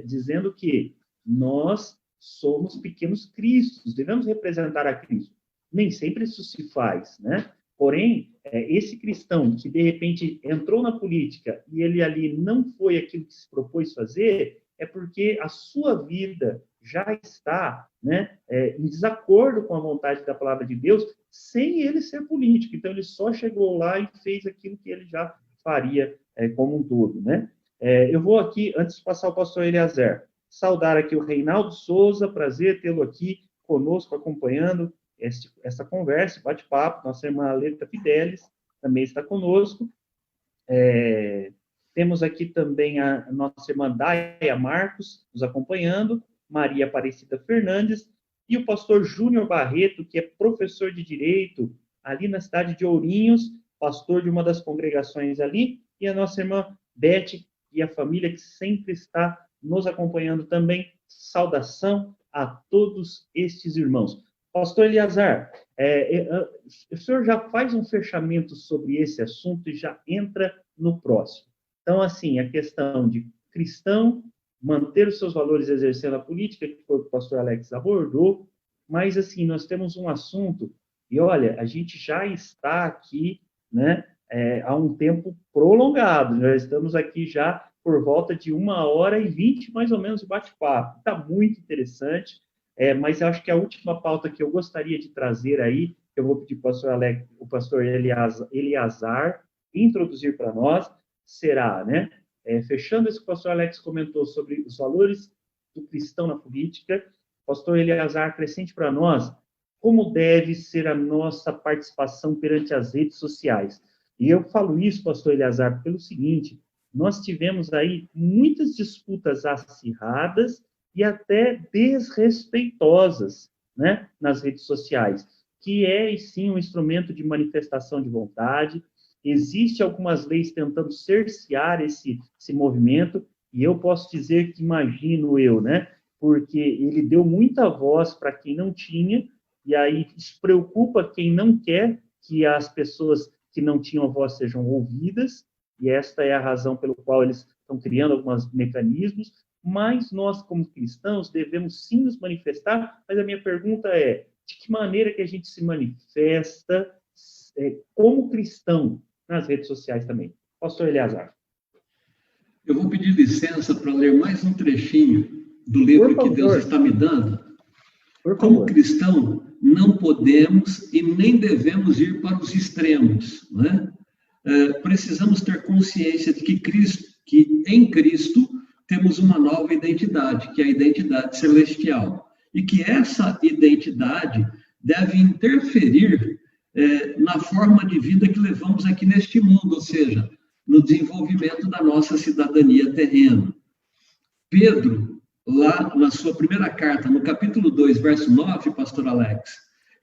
dizendo que nós somos pequenos cristos, devemos representar a Cristo. Nem sempre isso se faz, né? Porém, esse cristão que, de repente, entrou na política e ele ali não foi aquilo que se propôs fazer, é porque a sua vida já está, né, em desacordo com a vontade da palavra de Deus, sem ele ser político. Então, ele só chegou lá e fez aquilo que ele já faria como um todo, né? Eu vou aqui, antes de passar ao pastor Eliezer, saudar aqui o Reinaldo Souza, prazer tê-lo aqui conosco, acompanhando essa conversa, bate-papo. Nossa irmã Aleta Fidelis também está conosco. Temos aqui também a nossa irmã Daia Marcos nos acompanhando, Maria Aparecida Fernandes, e o pastor Júnior Barreto, que é professor de Direito ali na cidade de Ourinhos, pastor de uma das congregações ali, e a nossa irmã Beth e a família que sempre está nos acompanhando também. Saudação a todos estes irmãos. Pastor Eliezer, o senhor já faz um fechamento sobre esse assunto e já entra no próximo. Então, assim, a questão de cristão, manter os seus valores exercendo a política, que foi o que o pastor Alex abordou, mas, assim, nós temos um assunto, e olha, a gente já está aqui, né, há um tempo prolongado, já estamos aqui já por volta de 1h20, mais ou menos, de bate-papo. Está muito interessante, mas eu acho que a última pauta que eu gostaria de trazer aí, que eu vou pedir para o pastor Eleazar introduzir para nós, será, né, fechando isso que o pastor Alex comentou sobre os valores do cristão na política, pastor Eleazar, acrescente para nós como deve ser a nossa participação perante as redes sociais. E eu falo isso, pastor Eleazar, pelo seguinte: nós tivemos aí muitas disputas acirradas e até desrespeitosas, né, nas redes sociais, que e sim um instrumento de manifestação de vontade. Existem algumas leis tentando cercear esse movimento, e eu posso dizer que imagino eu, né, porque ele deu muita voz para quem não tinha, e aí isso preocupa quem não quer que as pessoas que não tinham voz sejam ouvidas, e esta é a razão pelo qual eles estão criando alguns mecanismos, mas nós, como cristãos, devemos sim nos manifestar, mas a minha pergunta é, de que maneira que a gente se manifesta como cristão nas redes sociais também? Pastor Eleazar. Eu vou pedir licença para ler mais um trechinho do livro que Deus está me dando. Como cristão, não podemos e nem devemos ir para os extremos, né? Precisamos ter consciência de que em Cristo temos uma nova identidade, que é a identidade celestial, e que essa identidade deve interferir na forma de vida que levamos aqui neste mundo, ou seja, no desenvolvimento da nossa cidadania terrena. Pedro, lá na sua primeira carta, no capítulo 2, verso 9, pastor Alex,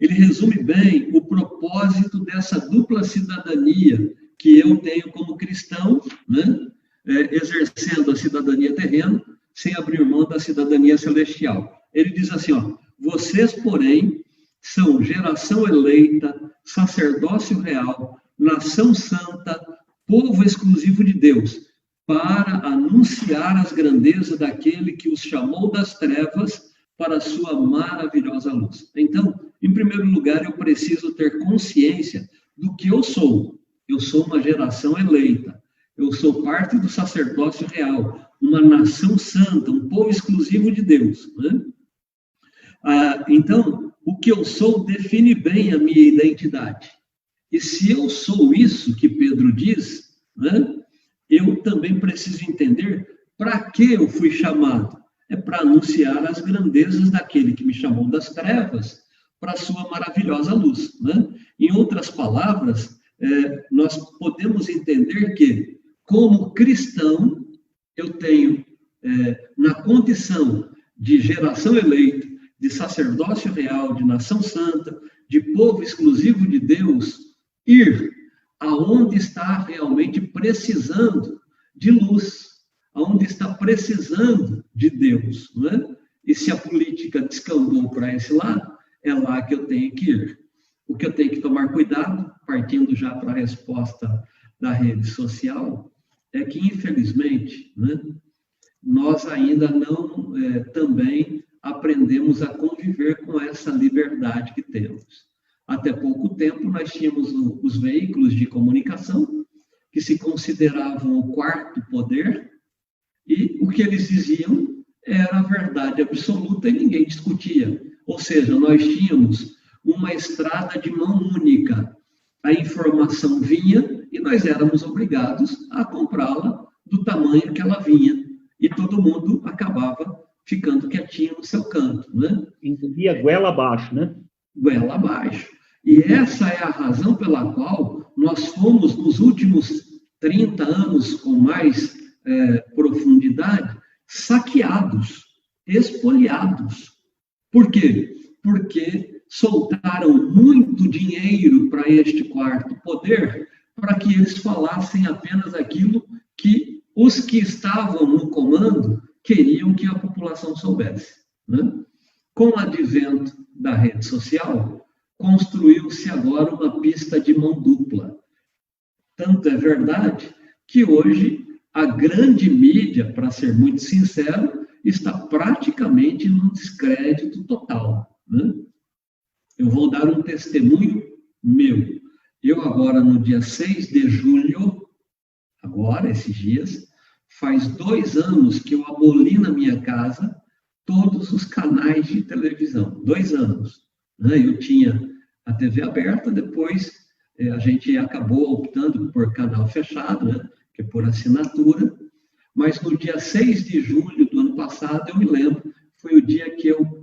ele resume bem o propósito dessa dupla cidadania que eu tenho como cristão, né? Exercendo a cidadania terrena, sem abrir mão da cidadania celestial. Ele diz assim, ó, vocês, porém, são geração eleita, sacerdócio real, nação santa, povo exclusivo de Deus, para anunciar as grandezas daquele que os chamou das trevas para a sua maravilhosa luz. Então, em primeiro lugar, eu preciso ter consciência do que eu sou. Eu sou uma geração eleita. Eu sou parte do sacerdócio real, uma nação santa, um povo exclusivo de Deus, né? Então, o que eu sou define bem a minha identidade. E se eu sou isso que Pedro diz, né, eu também preciso entender para que eu fui chamado. É para anunciar as grandezas daquele que me chamou das trevas para a sua maravilhosa luz, né? Em outras palavras, nós podemos entender que, como cristão, eu tenho, na condição de geração eleita, de sacerdócio real, de nação santa, de povo exclusivo de Deus, ir aonde está realmente precisando de luz, aonde está precisando de Deus, não é? E se a política descambou para esse lado, é lá que eu tenho que ir. O que eu tenho que tomar cuidado, partindo já para a resposta da rede social, é que, infelizmente, né, nós ainda não também aprendemos a conviver com essa liberdade que temos. Até pouco tempo, nós tínhamos os veículos de comunicação, que se consideravam o quarto poder, e o que eles diziam era a verdade absoluta e ninguém discutia. Ou seja, nós tínhamos uma estrada de mão única. A informação vinha e nós éramos obrigados a comprá-la do tamanho que ela vinha. E todo mundo acabava ficando quietinho no seu canto, né? Engolia goela abaixo, né? Goela abaixo. E essa é a razão pela qual nós fomos, nos últimos 30 anos, com mais profundidade, saqueados, espoliados. Por quê? Porque soltaram muito dinheiro para este quarto poder, para que eles falassem apenas aquilo que os que estavam no comando queriam que a população soubesse, né? Com o advento da rede social, construiu-se agora uma pista de mão dupla. Tanto é verdade que hoje a grande mídia, para ser muito sincero, está praticamente num descrédito total, né? Eu vou dar um testemunho meu. Eu agora, no dia 6 de julho, agora, esses dias, faz 2 anos que eu aboli na minha casa todos os canais de televisão. 2 anos. Né? Eu tinha a TV aberta, depois a gente acabou optando por canal fechado, né? Que é por assinatura. Mas no dia 6 de julho do ano passado, eu me lembro, foi o dia que eu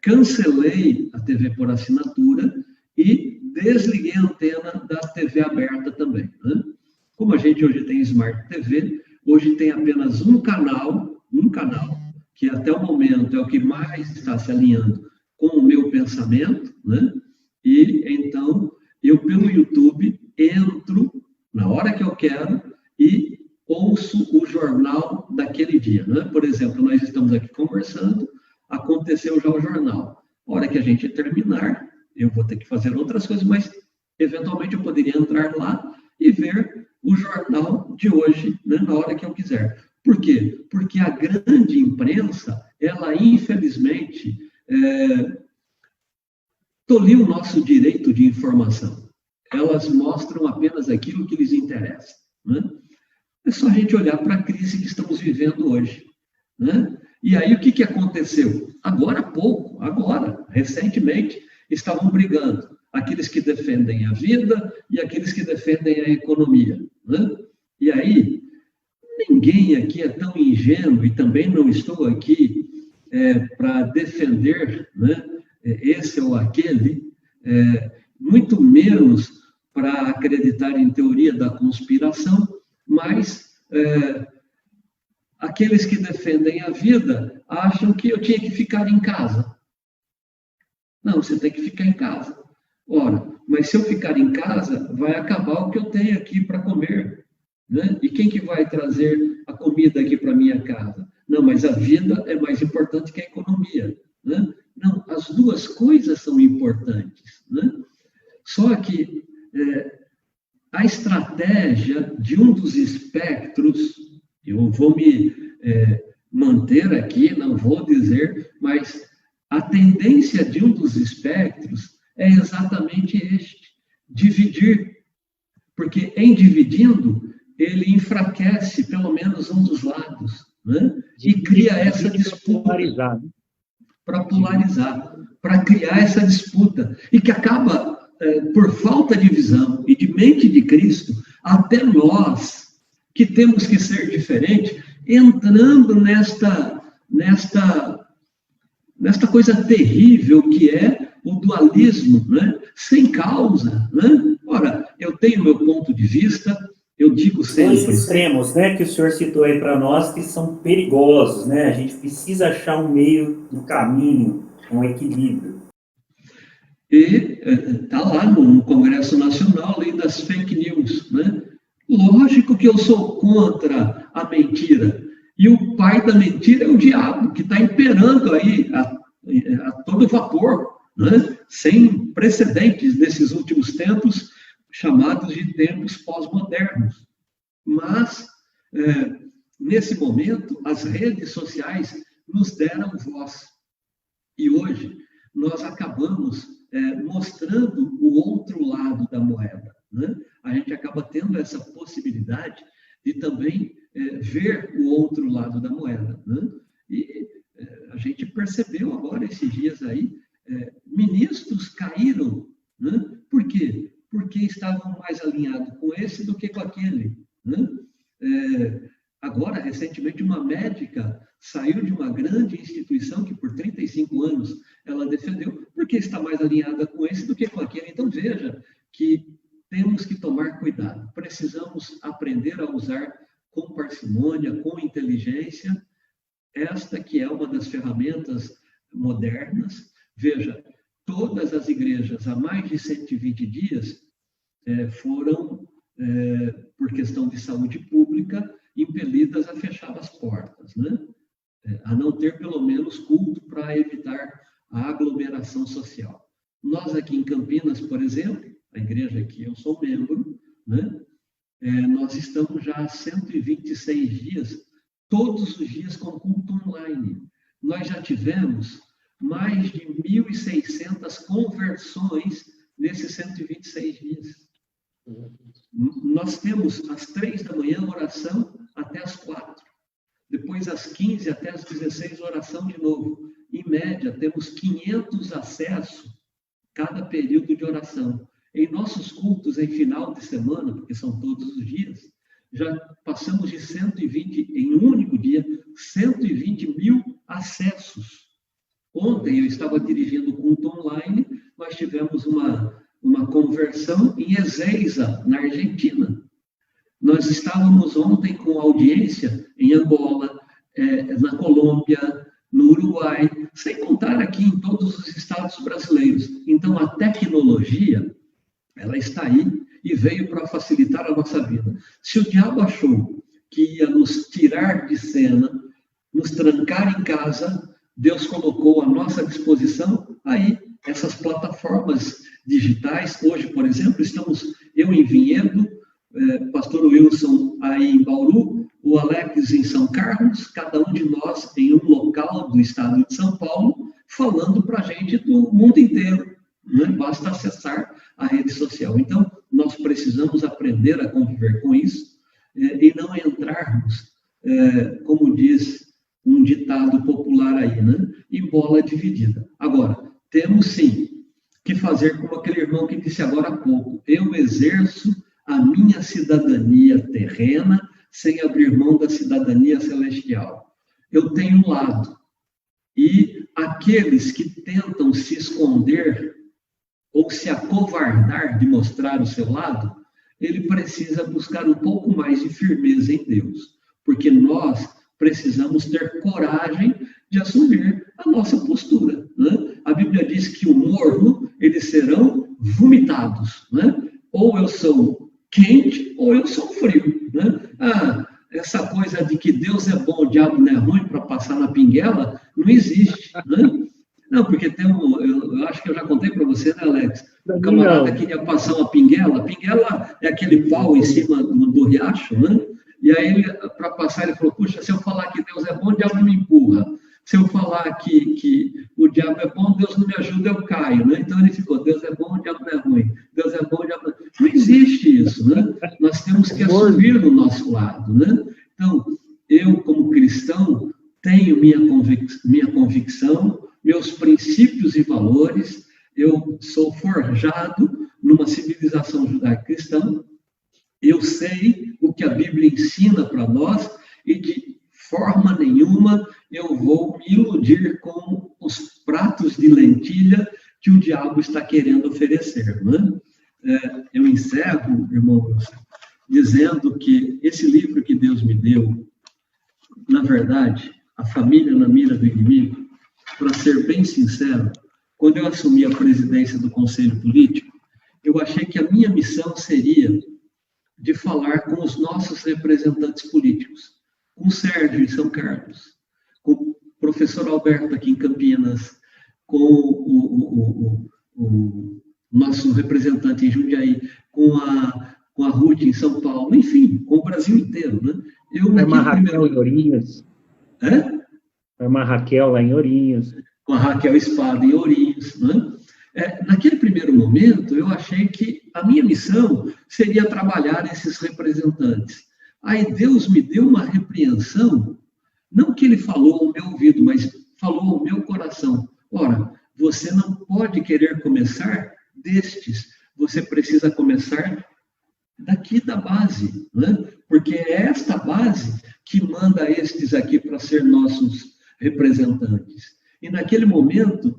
cancelei a TV por assinatura e desliguei a antena da TV aberta também, né? Como a gente hoje tem Smart TV, hoje tem apenas um canal, que até o momento é o que mais está se alinhando com o meu pensamento, né? E então, eu pelo YouTube entro na hora que eu quero e ouço o jornal daquele dia, né? Por exemplo, nós estamos aqui conversando, aconteceu já o jornal. A hora que a gente terminar, eu vou ter que fazer outras coisas, mas eventualmente eu poderia entrar lá e ver o jornal de hoje, né, na hora que eu quiser. Por quê? Porque a grande imprensa, ela infelizmente tolhiu o nosso direito de informação. Elas mostram apenas aquilo que lhes interessa, né? É só a gente olhar para a crise que estamos vivendo hoje, né? E aí o que aconteceu? Agora, recentemente, estavam brigando aqueles que defendem a vida e aqueles que defendem a economia, né? E aí, ninguém aqui é tão ingênuo, e também não estou aqui para defender, né, esse ou aquele, muito menos para acreditar em teoria da conspiração, mas aqueles que defendem a vida acham que eu tinha que ficar em casa. Não, você tem que ficar em casa. Ora, mas se eu ficar em casa, vai acabar o que eu tenho aqui para comer, né? E quem que vai trazer a comida aqui para minha casa? Não, mas a vida é mais importante que a economia, né? Não, as duas coisas são importantes, né? Só que a estratégia de um dos espectros, eu vou me manter aqui, não vou dizer, mas a tendência de um dos espectros é exatamente este: dividir. Porque em dividindo, ele enfraquece pelo menos um dos lados, né? E cria essa disputa para polarizar, para criar essa disputa, e que acaba, por falta de visão e de mente de Cristo, até nós, que temos que ser diferentes, entrando nesta coisa terrível que é o dualismo, né? Sem causa, né? Ora, eu tenho meu ponto de vista, eu digo sempre... Dois extremos, né, que o senhor citou aí para nós, que são perigosos, né? A gente precisa achar um meio do caminho, um equilíbrio. E está lá no Congresso Nacional, a lei das fake news, né? Lógico que eu sou contra a mentira. E o pai da mentira é o diabo, que está imperando aí a todo vapor, né? Sem precedentes nesses últimos tempos, chamados de tempos pós-modernos. Mas, nesse momento, as redes sociais nos deram voz. E hoje, nós acabamos mostrando o outro lado da moeda, né? A gente acaba tendo essa possibilidade de também ver o outro lado da moeda, né? E a gente percebeu agora, esses dias aí, ministros caíram, né? Por quê? Porque estavam mais alinhados com esse do que com aquele, né? Agora, recentemente, uma médica saiu de uma grande instituição que, por 35 anos, ela defendeu, porque está mais alinhada com esse do que com aquele. Então, veja que temos que tomar cuidado. Precisamos aprender a usar com parcimônia, com inteligência, esta que é uma das ferramentas modernas. Veja, todas as igrejas há mais de 120 dias foram, por questão de saúde pública, impelidas a fechar as portas, né? A não ter pelo menos culto para evitar a aglomeração social. Nós aqui em Campinas, por exemplo, a igreja que eu sou membro, né? Nós estamos já há 126 dias, todos os dias com culto online. Nós já tivemos mais de 1.600 conversões nesses 126 dias. Nós temos às 3 da manhã oração até às 4. Depois às 15 até às 16 oração de novo. Em média, temos 500 acessos cada período de oração. Em nossos cultos em final de semana, porque são todos os dias, já passamos de 120, em um único dia, 120 mil acessos. Ontem eu estava dirigindo o culto online, nós tivemos uma conversão em Ezeiza, na Argentina. Nós estávamos ontem com audiência em Angola, na Colômbia, no Uruguai, sem contar aqui em todos os estados brasileiros. Então, a tecnologia, ela está aí e veio para facilitar a nossa vida. Se o diabo achou que ia nos tirar de cena, nos trancar em casa, Deus colocou à nossa disposição Aí, essas plataformas digitais, hoje, por exemplo, estamos eu em Vinhedo, pastor Wilson aí em Bauru, o Alex em São Carlos, cada um de nós em um local do estado de São Paulo, falando para a gente do mundo inteiro, né? Basta acessar a rede social. Então, nós precisamos aprender a conviver com isso e não entrarmos, como diz um ditado popular aí, né? Em bola dividida. Agora, temos sim que fazer como aquele irmão que disse agora há pouco: eu exerço a minha cidadania terrena sem abrir mão da cidadania celestial. Eu tenho um lado. E aqueles que tentam se esconder ou se acovardar de mostrar o seu lado, ele precisa buscar um pouco mais de firmeza em Deus. Porque nós precisamos ter coragem de assumir a nossa postura, né? A Bíblia diz que o morno, eles serão vomitados, né? Ou eu sou quente, ou eu sou frio, né? Essa coisa de que Deus é bom, o diabo não é ruim para passar na pinguela, não existe, né? Não, porque tem eu acho que eu já contei para você, né, Alex? O camarada queria passar uma pinguela. A pinguela é aquele pau em cima do riacho, né? E aí, para passar, ele falou: puxa, se eu falar que Deus é bom, o diabo me empurra. Se eu falar que o diabo é bom, Deus não me ajuda, eu caio, né? Então ele ficou: Deus é bom, o diabo não é ruim. Deus é bom, o diabo não é ruim. Não existe isso, né? Nós temos que assumir o nosso lado, né? Então, eu, como cristão, tenho minha convicção, meus princípios e valores. Eu sou forjado numa civilização judaico-cristã. Eu sei o que a Bíblia ensina para nós e de forma nenhuma eu vou me iludir com os pratos de lentilha que o diabo está querendo oferecer, né? Eu encerro, irmão Wilson, dizendo que esse livro que Deus me deu, na verdade, A Família na Mira do Inimigo, para ser bem sincero, quando eu assumi a presidência do Conselho Político, eu achei que a minha missão seria de falar com os nossos representantes políticos, com o Sérgio em São Carlos, com o professor Alberto aqui em Campinas, com o nosso representante em Jundiaí, com a Ruth em São Paulo, enfim, com o Brasil inteiro, né? Vai uma Raquel em Ourinhos. Vai uma Raquel lá em Ourinhos. Com a Raquel Espada em Ourinhos, né? Naquele primeiro momento, eu achei que a minha missão seria trabalhar esses representantes. Aí Deus me deu uma repreensão, não que ele falou ao meu ouvido, mas falou ao meu coração. Ora, você não pode querer começar destes, você precisa começar daqui da base, né? Porque é esta base que manda estes aqui para ser nossos representantes. E naquele momento,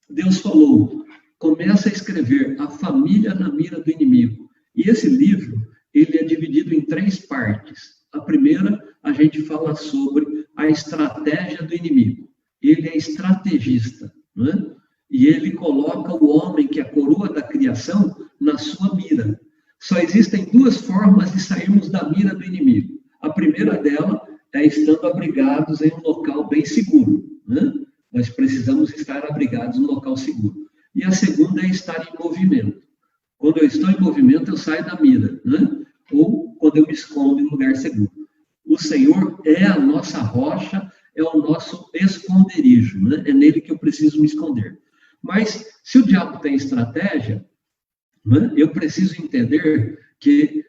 Deus falou: começa a escrever A Família na Mira do Inimigo. E esse livro, ele é dividido em 3 partes. A primeira, a gente fala sobre a estratégia do inimigo. Ele é estrategista, né? E ele coloca o homem, que é a coroa da criação, na sua mira. Só existem 2 formas de sairmos da mira do inimigo. A primeira dela é estando abrigados em um local bem seguro, né? Nós precisamos estar abrigados em um local seguro. E a segunda é estar em movimento. Quando eu estou em movimento, eu saio da mira, né? Ou quando eu me escondo em um lugar seguro. O Senhor é a nossa rocha, é o nosso esconderijo, né? É nele que eu preciso me esconder. Mas, se o diabo tem estratégia, né, eu preciso entender que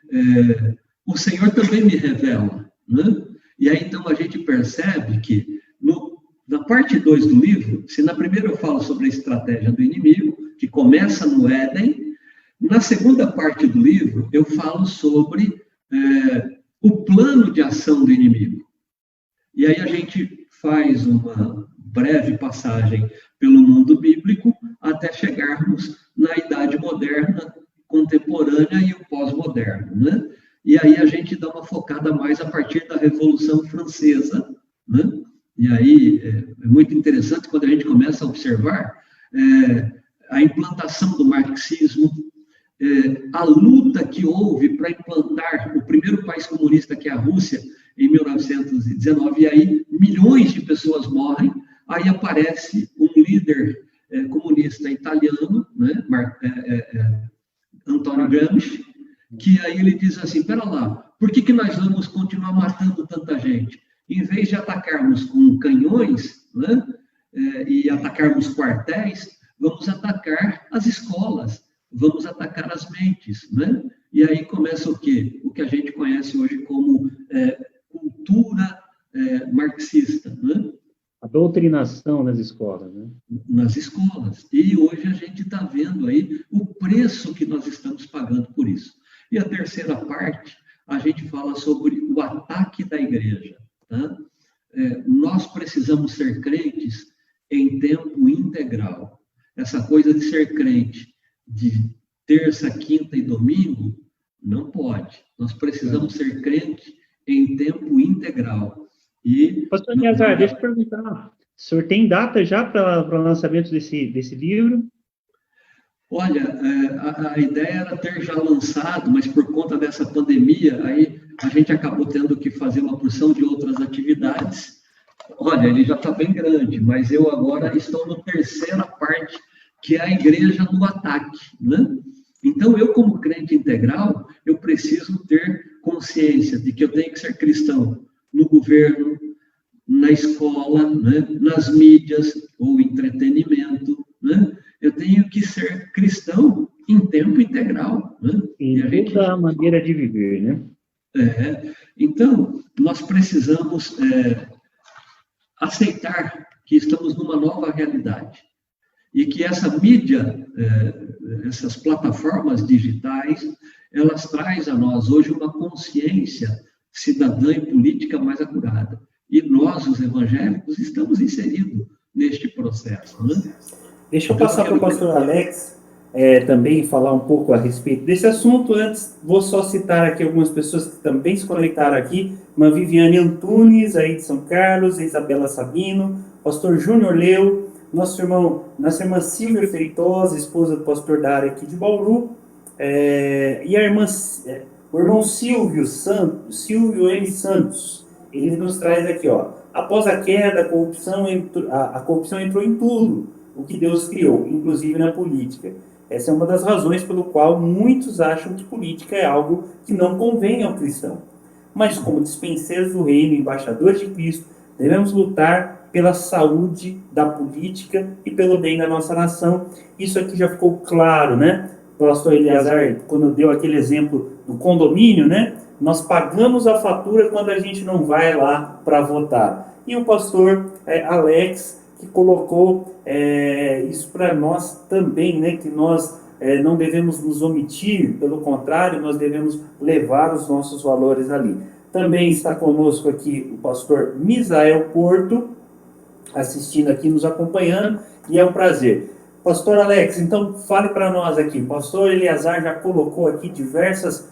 o Senhor também me revela, né? E aí, então, a gente percebe que, na parte 2 do livro, se na primeira eu falo sobre a estratégia do inimigo, que começa no Éden, na segunda parte do livro, eu falo sobre o plano de ação do inimigo. E aí a gente faz uma breve passagem pelo mundo bíblico até chegarmos na Idade Moderna, contemporânea e o pós-moderno, né? E aí a gente dá uma focada mais a partir da Revolução Francesa, né? E aí é muito interessante quando a gente começa a observar a implantação do marxismo, a luta que houve para implantar o primeiro país comunista, que é a Rússia, em 1919, e aí milhões de pessoas morrem, aí aparece um líder comunista italiano, né, Antônio Gramsci, que aí ele diz assim, pera lá, por que nós vamos continuar matando tanta gente? Em vez de atacarmos com canhões, né, e atacarmos quartéis, vamos atacar as escolas, vamos atacar as mentes, né? E aí começa o quê? O que a gente conhece hoje como cultura marxista, né? A doutrinação nas escolas, né? Nas escolas. E hoje a gente está vendo aí o preço que nós estamos pagando por isso. E a terceira parte, a gente fala sobre o ataque da igreja. Tá? Nós precisamos ser crentes em tempo integral. Essa coisa de ser crente de terça, quinta e domingo, não pode. Nós precisamos ser crente em tempo integral. Pastor Eleazar, deixa eu perguntar. O senhor tem data já para o lançamento desse livro? Olha, a ideia era ter já lançado, mas por conta dessa pandemia, aí a gente acabou tendo que fazer uma porção de outras atividades. Olha, ele já está bem grande, mas eu agora estou na terceira parte, que é a igreja no ataque, né? Então, eu como crente integral, eu preciso ter consciência de que eu tenho que ser cristão no governo, na escola, né? Nas mídias ou entretenimento, né? Eu tenho que ser cristão em tempo integral, né? Em toda a maneira de viver, né? Então, nós precisamos aceitar que estamos numa nova realidade e que essa mídia, essas plataformas digitais, elas trazem a nós hoje uma consciência cidadã e política mais acurada. E nós, os evangélicos, estamos inseridos neste processo, né? Deixa eu passar para o pastor Alex também falar um pouco a respeito desse assunto. Antes, vou só citar aqui algumas pessoas que também se conectaram aqui. Uma Viviane Antunes, aí de São Carlos, a Isabela Sabino, pastor Júnior Leu, nossa irmã Silvia Feitosa, esposa do pastor Dário aqui de Bauru, e o irmão Silvio M. Santos. Ele nos traz aqui, ó, após a queda, a corrupção entrou em tudo o que Deus criou, inclusive na política. Essa é uma das razões pelo qual muitos acham que política é algo que não convém ao cristão. Mas como dispenseiros do reino, embaixadores de Cristo, devemos lutar pela saúde da política e pelo bem da nossa nação. Isso aqui já ficou claro, né? O pastor Eleazar, quando deu aquele exemplo do condomínio, né? Nós pagamos a fatura quando a gente não vai lá para votar. E o pastor Alex, que colocou isso para nós também, né? Que nós não devemos nos omitir, pelo contrário, nós devemos levar os nossos valores ali. Também está conosco aqui o pastor Misael Porto, assistindo aqui, nos acompanhando, e é um prazer. Pastor Alex, então fale para nós aqui. O pastor Eleazar já colocou aqui diversas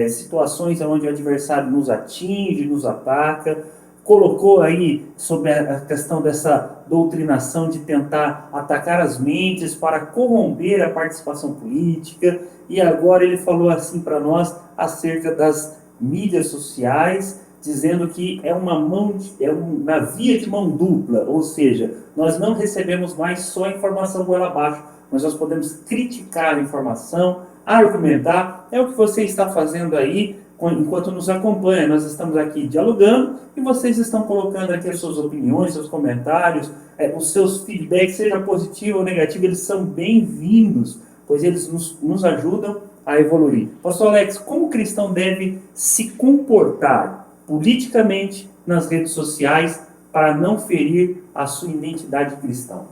situações onde o adversário nos atinge, nos ataca, colocou aí sobre a questão dessa doutrinação de tentar atacar as mentes para corromper a participação política, e agora ele falou assim para nós acerca das mídias sociais, dizendo que é uma via de mão dupla, ou seja, nós não recebemos mais só informação goela abaixo, mas nós podemos criticar a informação, argumentar. É o que você está fazendo aí enquanto nos acompanha. Nós estamos aqui dialogando e vocês estão colocando aqui as suas opiniões, seus comentários, os seus feedbacks, seja positivo ou negativo, eles são bem-vindos, pois eles nos ajudam a evoluir. Pastor Alex, como o cristão deve se comportar politicamente nas redes sociais para não ferir a sua identidade cristã?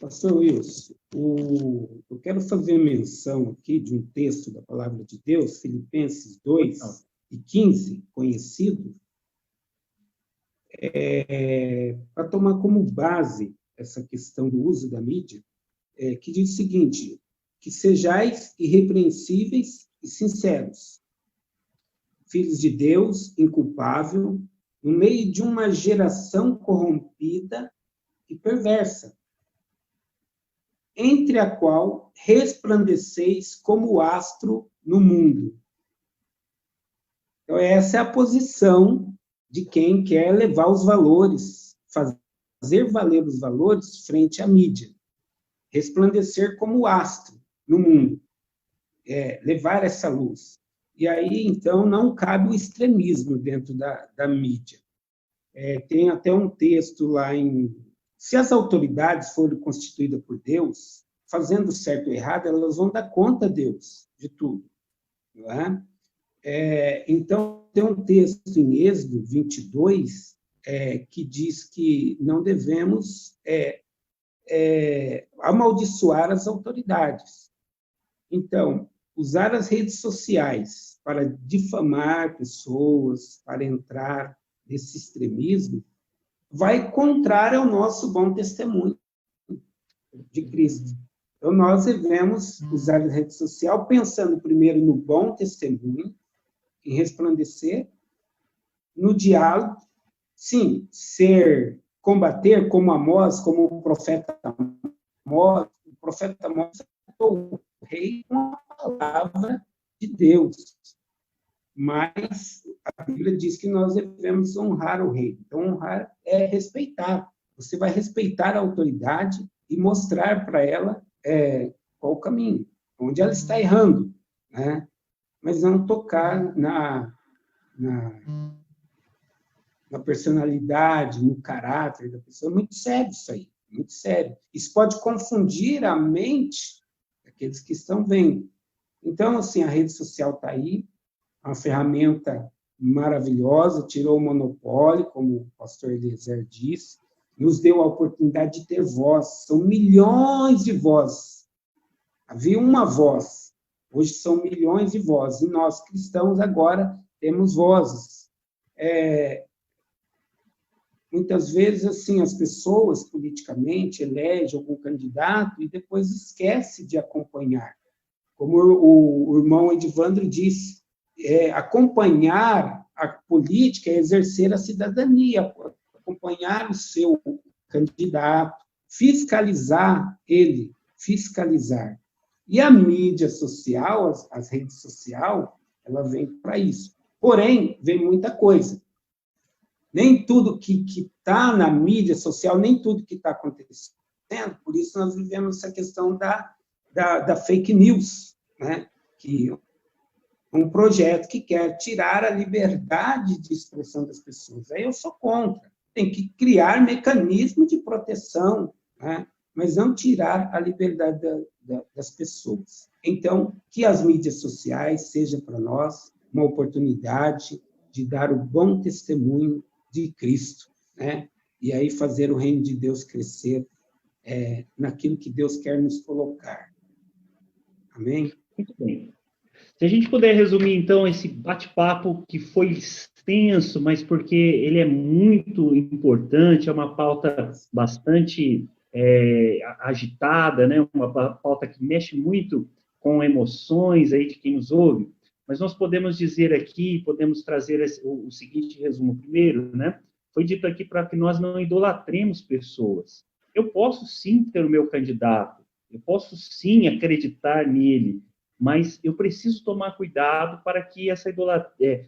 Pastor Wilson, eu quero fazer menção aqui de um texto da Palavra de Deus, Filipenses 2:15, conhecido, para tomar como base essa questão do uso da mídia, que diz o seguinte: que sejais irrepreensíveis e sinceros, filhos de Deus, inculpável, no meio de uma geração corrompida e perversa, entre a qual resplandeceis como astro no mundo. Então, essa é a posição de quem quer levar os valores, fazer fazer valer os valores frente à mídia, resplandecer como astro no mundo, levar essa luz. E aí, então, não cabe o extremismo dentro da mídia. Tem até um texto lá em... Se as autoridades forem constituídas por Deus, fazendo certo ou errado, elas vão dar conta a Deus de tudo. Não é? Então, tem um texto em Êxodo 22, que diz que não devemos amaldiçoar as autoridades. Então, usar as redes sociais para difamar pessoas, para entrar nesse extremismo, vai contrário ao nosso bom testemunho de Cristo. Então, nós devemos usar a rede social pensando primeiro no bom testemunho, em resplandecer, no diálogo, sim, combater como Amós, como o profeta Amós. O profeta Amós o rei com a palavra de Deus, mas a Bíblia diz que nós devemos honrar o rei. Então, honrar é respeitar. Você vai respeitar a autoridade e mostrar para ela qual o caminho, onde ela está errando, né? Mas não tocar na personalidade, no caráter da pessoa. É muito sério isso aí, muito sério. Isso pode confundir a mente daqueles que estão vendo. Então, assim, a rede social está aí, uma ferramenta maravilhosa, tirou o monopólio, como o pastor Eliezer disse, nos deu a oportunidade de ter voz. São milhões de vozes. Havia uma voz. Hoje são milhões de vozes. E nós, cristãos, agora temos vozes. Muitas vezes, assim, as pessoas, politicamente, elegem algum candidato e depois esquece de acompanhar. Como o irmão Edivandro disse, acompanhar a política é exercer a cidadania, acompanhar o seu candidato, fiscalizar ele, fiscalizar. E a mídia social, as redes sociais, ela vem para isso. Porém, vem muita coisa. Nem tudo que está na mídia social, nem tudo que está acontecendo, por isso nós vivemos essa questão da fake news, né? Que é um projeto que quer tirar a liberdade de expressão das pessoas. Aí eu sou contra. Tem que criar mecanismo de proteção, né? Mas não tirar a liberdade das pessoas. Então, que as mídias sociais sejam para nós uma oportunidade de dar o bom testemunho de Cristo, né? E aí fazer o reino de Deus crescer naquilo que Deus quer nos colocar. Amém? Muito bem. Se a gente puder resumir, então, esse bate-papo que foi extenso, mas porque ele é muito importante, é uma pauta bastante agitada, né? Uma pauta que mexe muito com emoções aí de quem nos ouve, mas nós podemos dizer aqui, podemos trazer o seguinte resumo. Primeiro, né? Foi dito aqui para que nós não idolatremos pessoas. Eu posso sim ter o meu candidato, eu posso sim acreditar nele, mas eu preciso tomar cuidado para que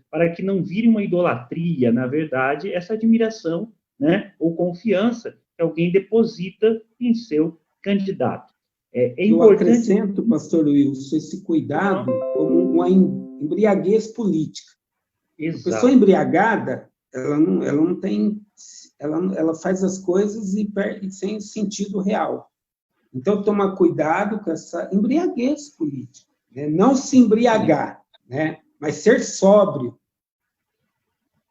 para que não vire uma idolatria, na verdade, essa admiração, né, ou confiança que alguém deposita em seu candidato. Eu acrescento, pastor Wilson, esse cuidado como uma embriaguez política. Exato. A pessoa embriagada, ela não tem, ela faz as coisas e sem sentido real. Então, tomar cuidado com essa embriaguez política, né? Não se embriagar, né? Mas ser sóbrio.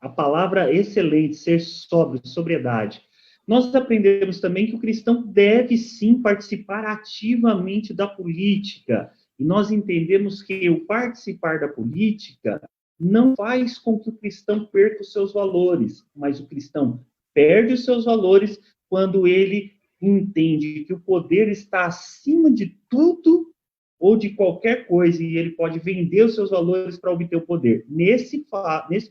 A palavra excelente, ser sóbrio, sobriedade. Nós aprendemos também que o cristão deve, sim, participar ativamente da política. E nós entendemos que o participar da política não faz com que o cristão perca os seus valores, mas o cristão perde os seus valores quando ele entende que o poder está acima de tudo ou de qualquer coisa, e ele pode vender os seus valores para obter o poder. Nesse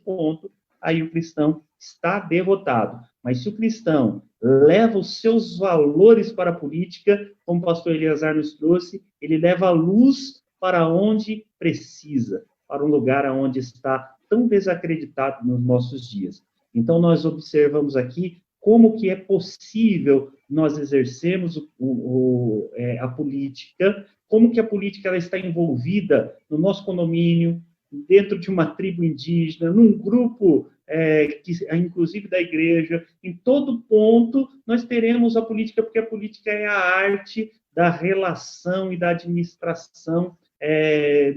ponto, aí o cristão está derrotado. Mas se o cristão leva os seus valores para a política, como o pastor Eliezer nos trouxe, ele leva a luz para onde precisa, para um lugar onde está tão desacreditado nos nossos dias. Então, nós observamos aqui como que é possível nós exercermos a política, como que a política ela está envolvida no nosso condomínio, dentro de uma tribo indígena, num grupo, inclusive da igreja. Em todo ponto, nós teremos a política, porque a política é a arte da relação e da administração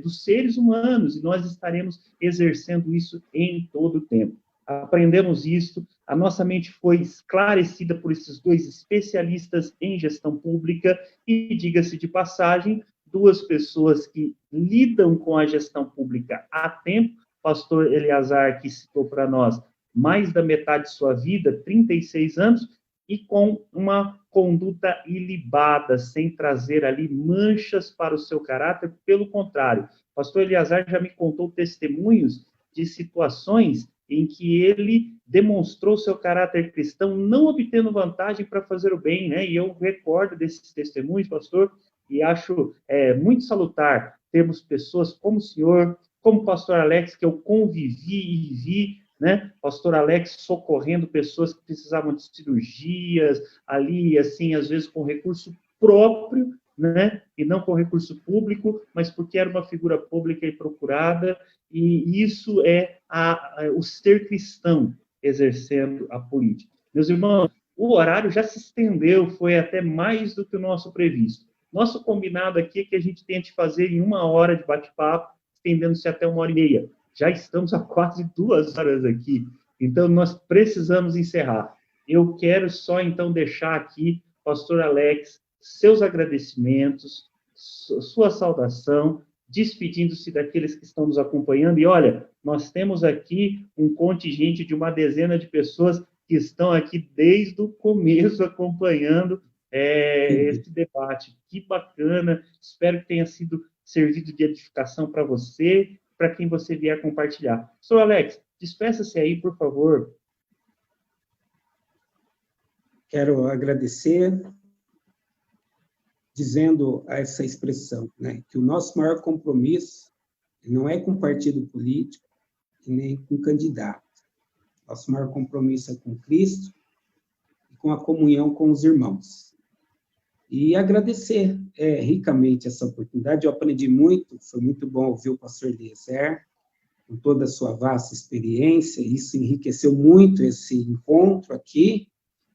dos seres humanos, e nós estaremos exercendo isso em todo o tempo. Aprendemos isso, a nossa mente foi esclarecida por esses dois especialistas em gestão pública, e, diga-se de passagem, duas pessoas que lidam com a gestão pública há tempo. Pastor Eleazar, que citou para nós mais da metade de sua vida, 36 anos, e com uma conduta ilibada, sem trazer ali manchas para o seu caráter. Pelo contrário, pastor Eleazar já me contou testemunhos de situações em que ele demonstrou seu caráter cristão, não obtendo vantagem para fazer o bem, né? E eu recordo desses testemunhos, pastor, e acho muito salutar termos pessoas como o senhor, como o pastor Alex, que eu convivi e vi, né? Pastor Alex socorrendo pessoas que precisavam de cirurgias, ali, assim, às vezes com recurso próprio, né? E não com recurso público, mas porque era uma figura pública e procurada, e isso é o ser cristão exercendo a política. Meus irmãos, o horário já se estendeu, foi até mais do que o nosso previsto. Nosso combinado aqui é que a gente tente fazer em 1 hora de bate-papo, estendendo-se até 1h30. Já estamos há quase 2 horas aqui, então nós precisamos encerrar. Eu quero só, então, deixar aqui, pastor Alex, seus agradecimentos, sua saudação, despedindo-se daqueles que estão nos acompanhando. E olha, nós temos aqui um contingente de 10 de pessoas que estão aqui desde o começo acompanhando esse debate. Que bacana, espero que tenha sido servido de edificação para você, para quem você vier compartilhar. Sr. Alex, despeça-se aí, por favor. Quero agradecer, dizendo essa expressão, né, que o nosso maior compromisso não é com partido político e nem com candidato. Nosso maior compromisso é com Cristo e com a comunhão com os irmãos. E agradecer ricamente essa oportunidade. Eu aprendi muito, foi muito bom ouvir o pastor Eliezer, com toda a sua vasta experiência, isso enriqueceu muito esse encontro aqui.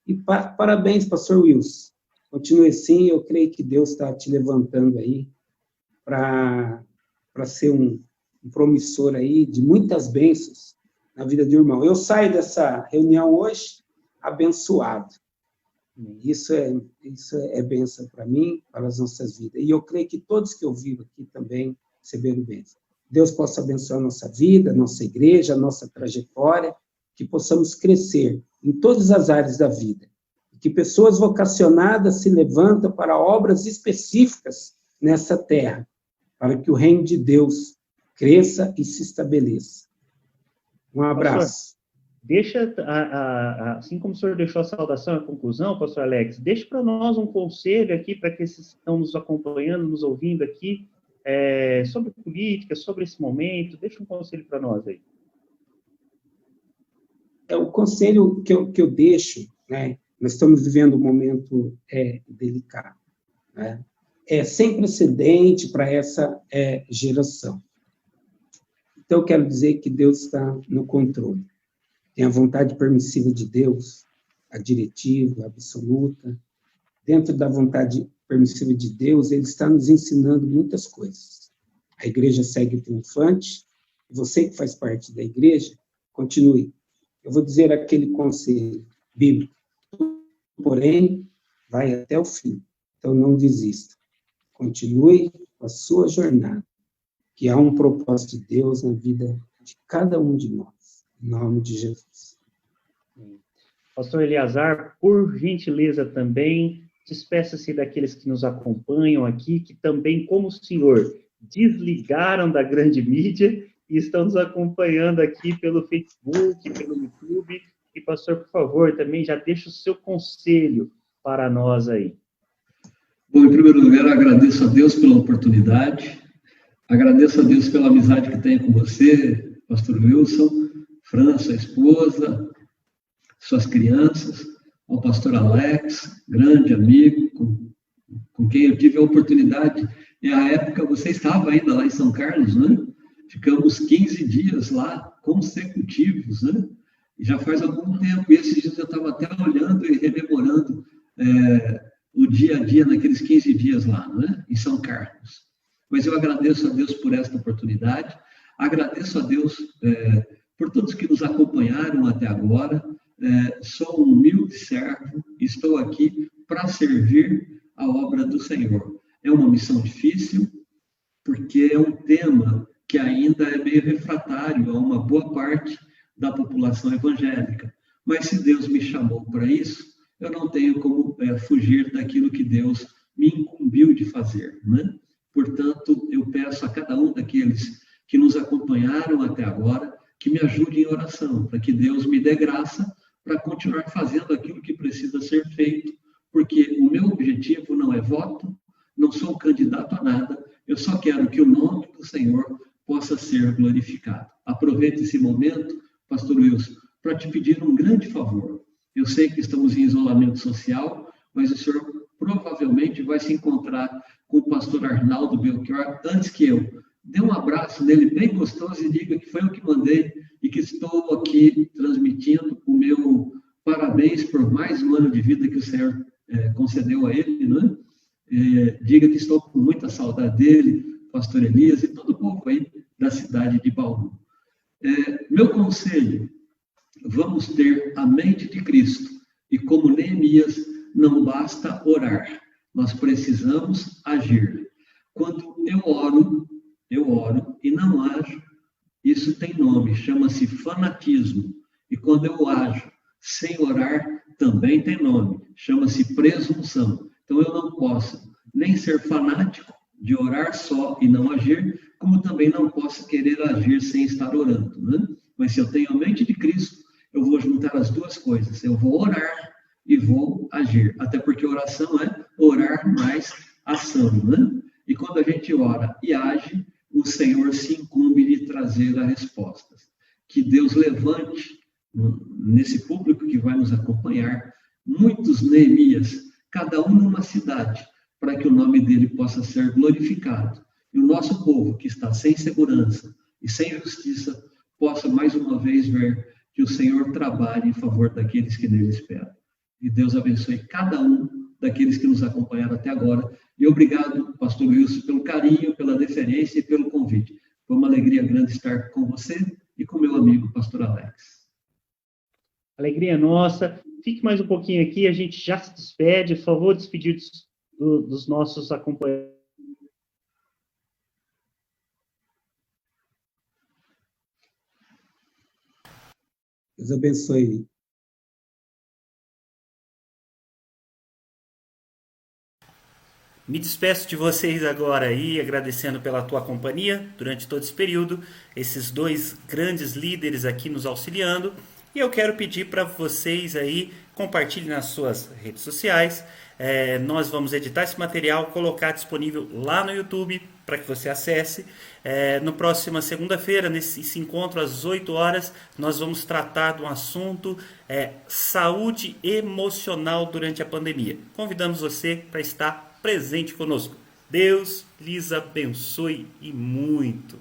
E parabéns, pastor Wilson. Continue assim, eu creio que Deus está te levantando aí para ser um promissor aí de muitas bênçãos na vida do irmão. Eu saio dessa reunião hoje abençoado. Isso é bênção para mim, para as nossas vidas. E eu creio que todos que ouviram aqui também receberam bênção. Deus possa abençoar a nossa vida, a nossa igreja, a nossa trajetória, que possamos crescer em todas as áreas da vida. Que pessoas vocacionadas se levantam para obras específicas nessa terra, para que o reino de Deus cresça e se estabeleça. Um abraço. Deixa, assim como o senhor deixou a saudação e a conclusão, pastor Alex, deixe para nós um conselho aqui, para que esses que estão nos acompanhando, nos ouvindo aqui, sobre política, sobre esse momento. Deixa um conselho para nós aí. O conselho que eu deixo, né? Nós estamos vivendo um momento delicado, né? Sem precedente para essa geração. Então, eu quero dizer que Deus está no controle. Tem a vontade permissiva de Deus, a diretiva absoluta. Dentro da vontade permissiva de Deus, Ele está nos ensinando muitas coisas. A igreja segue triunfante, e você que faz parte da igreja, continue. Eu vou dizer aquele conselho bíblico, porém, vai até o fim. Então, não desista. Continue com a sua jornada, que há um propósito de Deus na vida de cada um de nós. Em nome de Jesus. Pastor Eleazar, por gentileza também, despeça-se daqueles que nos acompanham aqui, que também, como o senhor, desligaram da grande mídia e estão nos acompanhando aqui pelo Facebook, pelo YouTube. E, pastor, por favor, também já deixa o seu conselho para nós aí. Bom, em primeiro lugar, agradeço a Deus pela oportunidade, agradeço a Deus pela amizade que tenho com você, pastor Wilson, Fran, sua esposa, suas crianças, ao pastor Alex, grande amigo, com quem eu tive a oportunidade. Na época, você estava ainda lá em São Carlos, né? Ficamos 15 dias lá, consecutivos, né? E já faz algum tempo. E esses dias eu estava até olhando e rememorando o dia a dia naqueles 15 dias lá, né? Em São Carlos. Mas eu agradeço a Deus por esta oportunidade, agradeço a Deus por todos que nos acompanharam até agora. Sou um humilde servo, estou aqui para servir a obra do Senhor. É uma missão difícil, porque é um tema que ainda é meio refratário a uma boa parte da população evangélica. Mas se Deus me chamou para isso, eu não tenho como fugir daquilo que Deus me incumbiu de fazer, né? Portanto, eu peço a cada um daqueles que nos acompanharam até agora, que me ajude em oração, para que Deus me dê graça para continuar fazendo aquilo que precisa ser feito, porque o meu objetivo não é voto, não sou candidato a nada, eu só quero que o nome do Senhor possa ser glorificado. Aproveite esse momento, pastor Wilson, para te pedir um grande favor. Eu sei que estamos em isolamento social, mas o senhor provavelmente vai se encontrar com o pastor Arnaldo Belchior antes que eu. Dê um abraço nele bem gostoso e diga que foi eu que mandei e que estou aqui transmitindo o meu parabéns por mais um ano de vida que o Senhor concedeu a ele, né? Diga que estou com muita saudade dele, pastor Elias e todo o povo aí da cidade de Bauru. Meu conselho, vamos ter a mente de Cristo e como Neemias, não basta orar, nós precisamos agir. Quando eu oro e não ajo, isso tem nome, chama-se fanatismo. E quando eu ajo sem orar, também tem nome, chama-se presunção. Então eu não posso nem ser fanático de orar só e não agir, como também não posso querer agir sem estar orando, né? Mas se eu tenho a mente de Cristo, eu vou juntar as duas coisas. Eu vou orar e vou agir. Até porque oração é orar mais ação, né? E quando a gente ora e age, o Senhor se incumbe de trazer as respostas. Que Deus levante nesse público que vai nos acompanhar muitos Neemias, cada um numa cidade, para que o nome dele possa ser glorificado. E o nosso povo, que está sem segurança e sem justiça, possa mais uma vez ver que o Senhor trabalhe em favor daqueles que nele esperam. E Deus abençoe cada um daqueles que nos acompanharam até agora. E obrigado, pastor Wilson, pelo carinho, pela deferência e pelo convite. Foi uma alegria grande estar com você e com meu amigo, pastor Alex. Alegria nossa. Fique mais um pouquinho aqui, a gente já se despede. Por favor, despedir dos nossos acompanhantes. Deus abençoe. Me despeço de vocês agora aí, agradecendo pela tua companhia durante todo esse período, esses dois grandes líderes aqui nos auxiliando. E eu quero pedir para vocês aí, compartilhem nas suas redes sociais. Nós vamos editar esse material, colocar disponível lá no YouTube para que você acesse. No próxima segunda-feira, nesse encontro às 8 horas, nós vamos tratar de um assunto saúde emocional durante a pandemia. Convidamos você para estar presente conosco. Deus lhes abençoe e muito.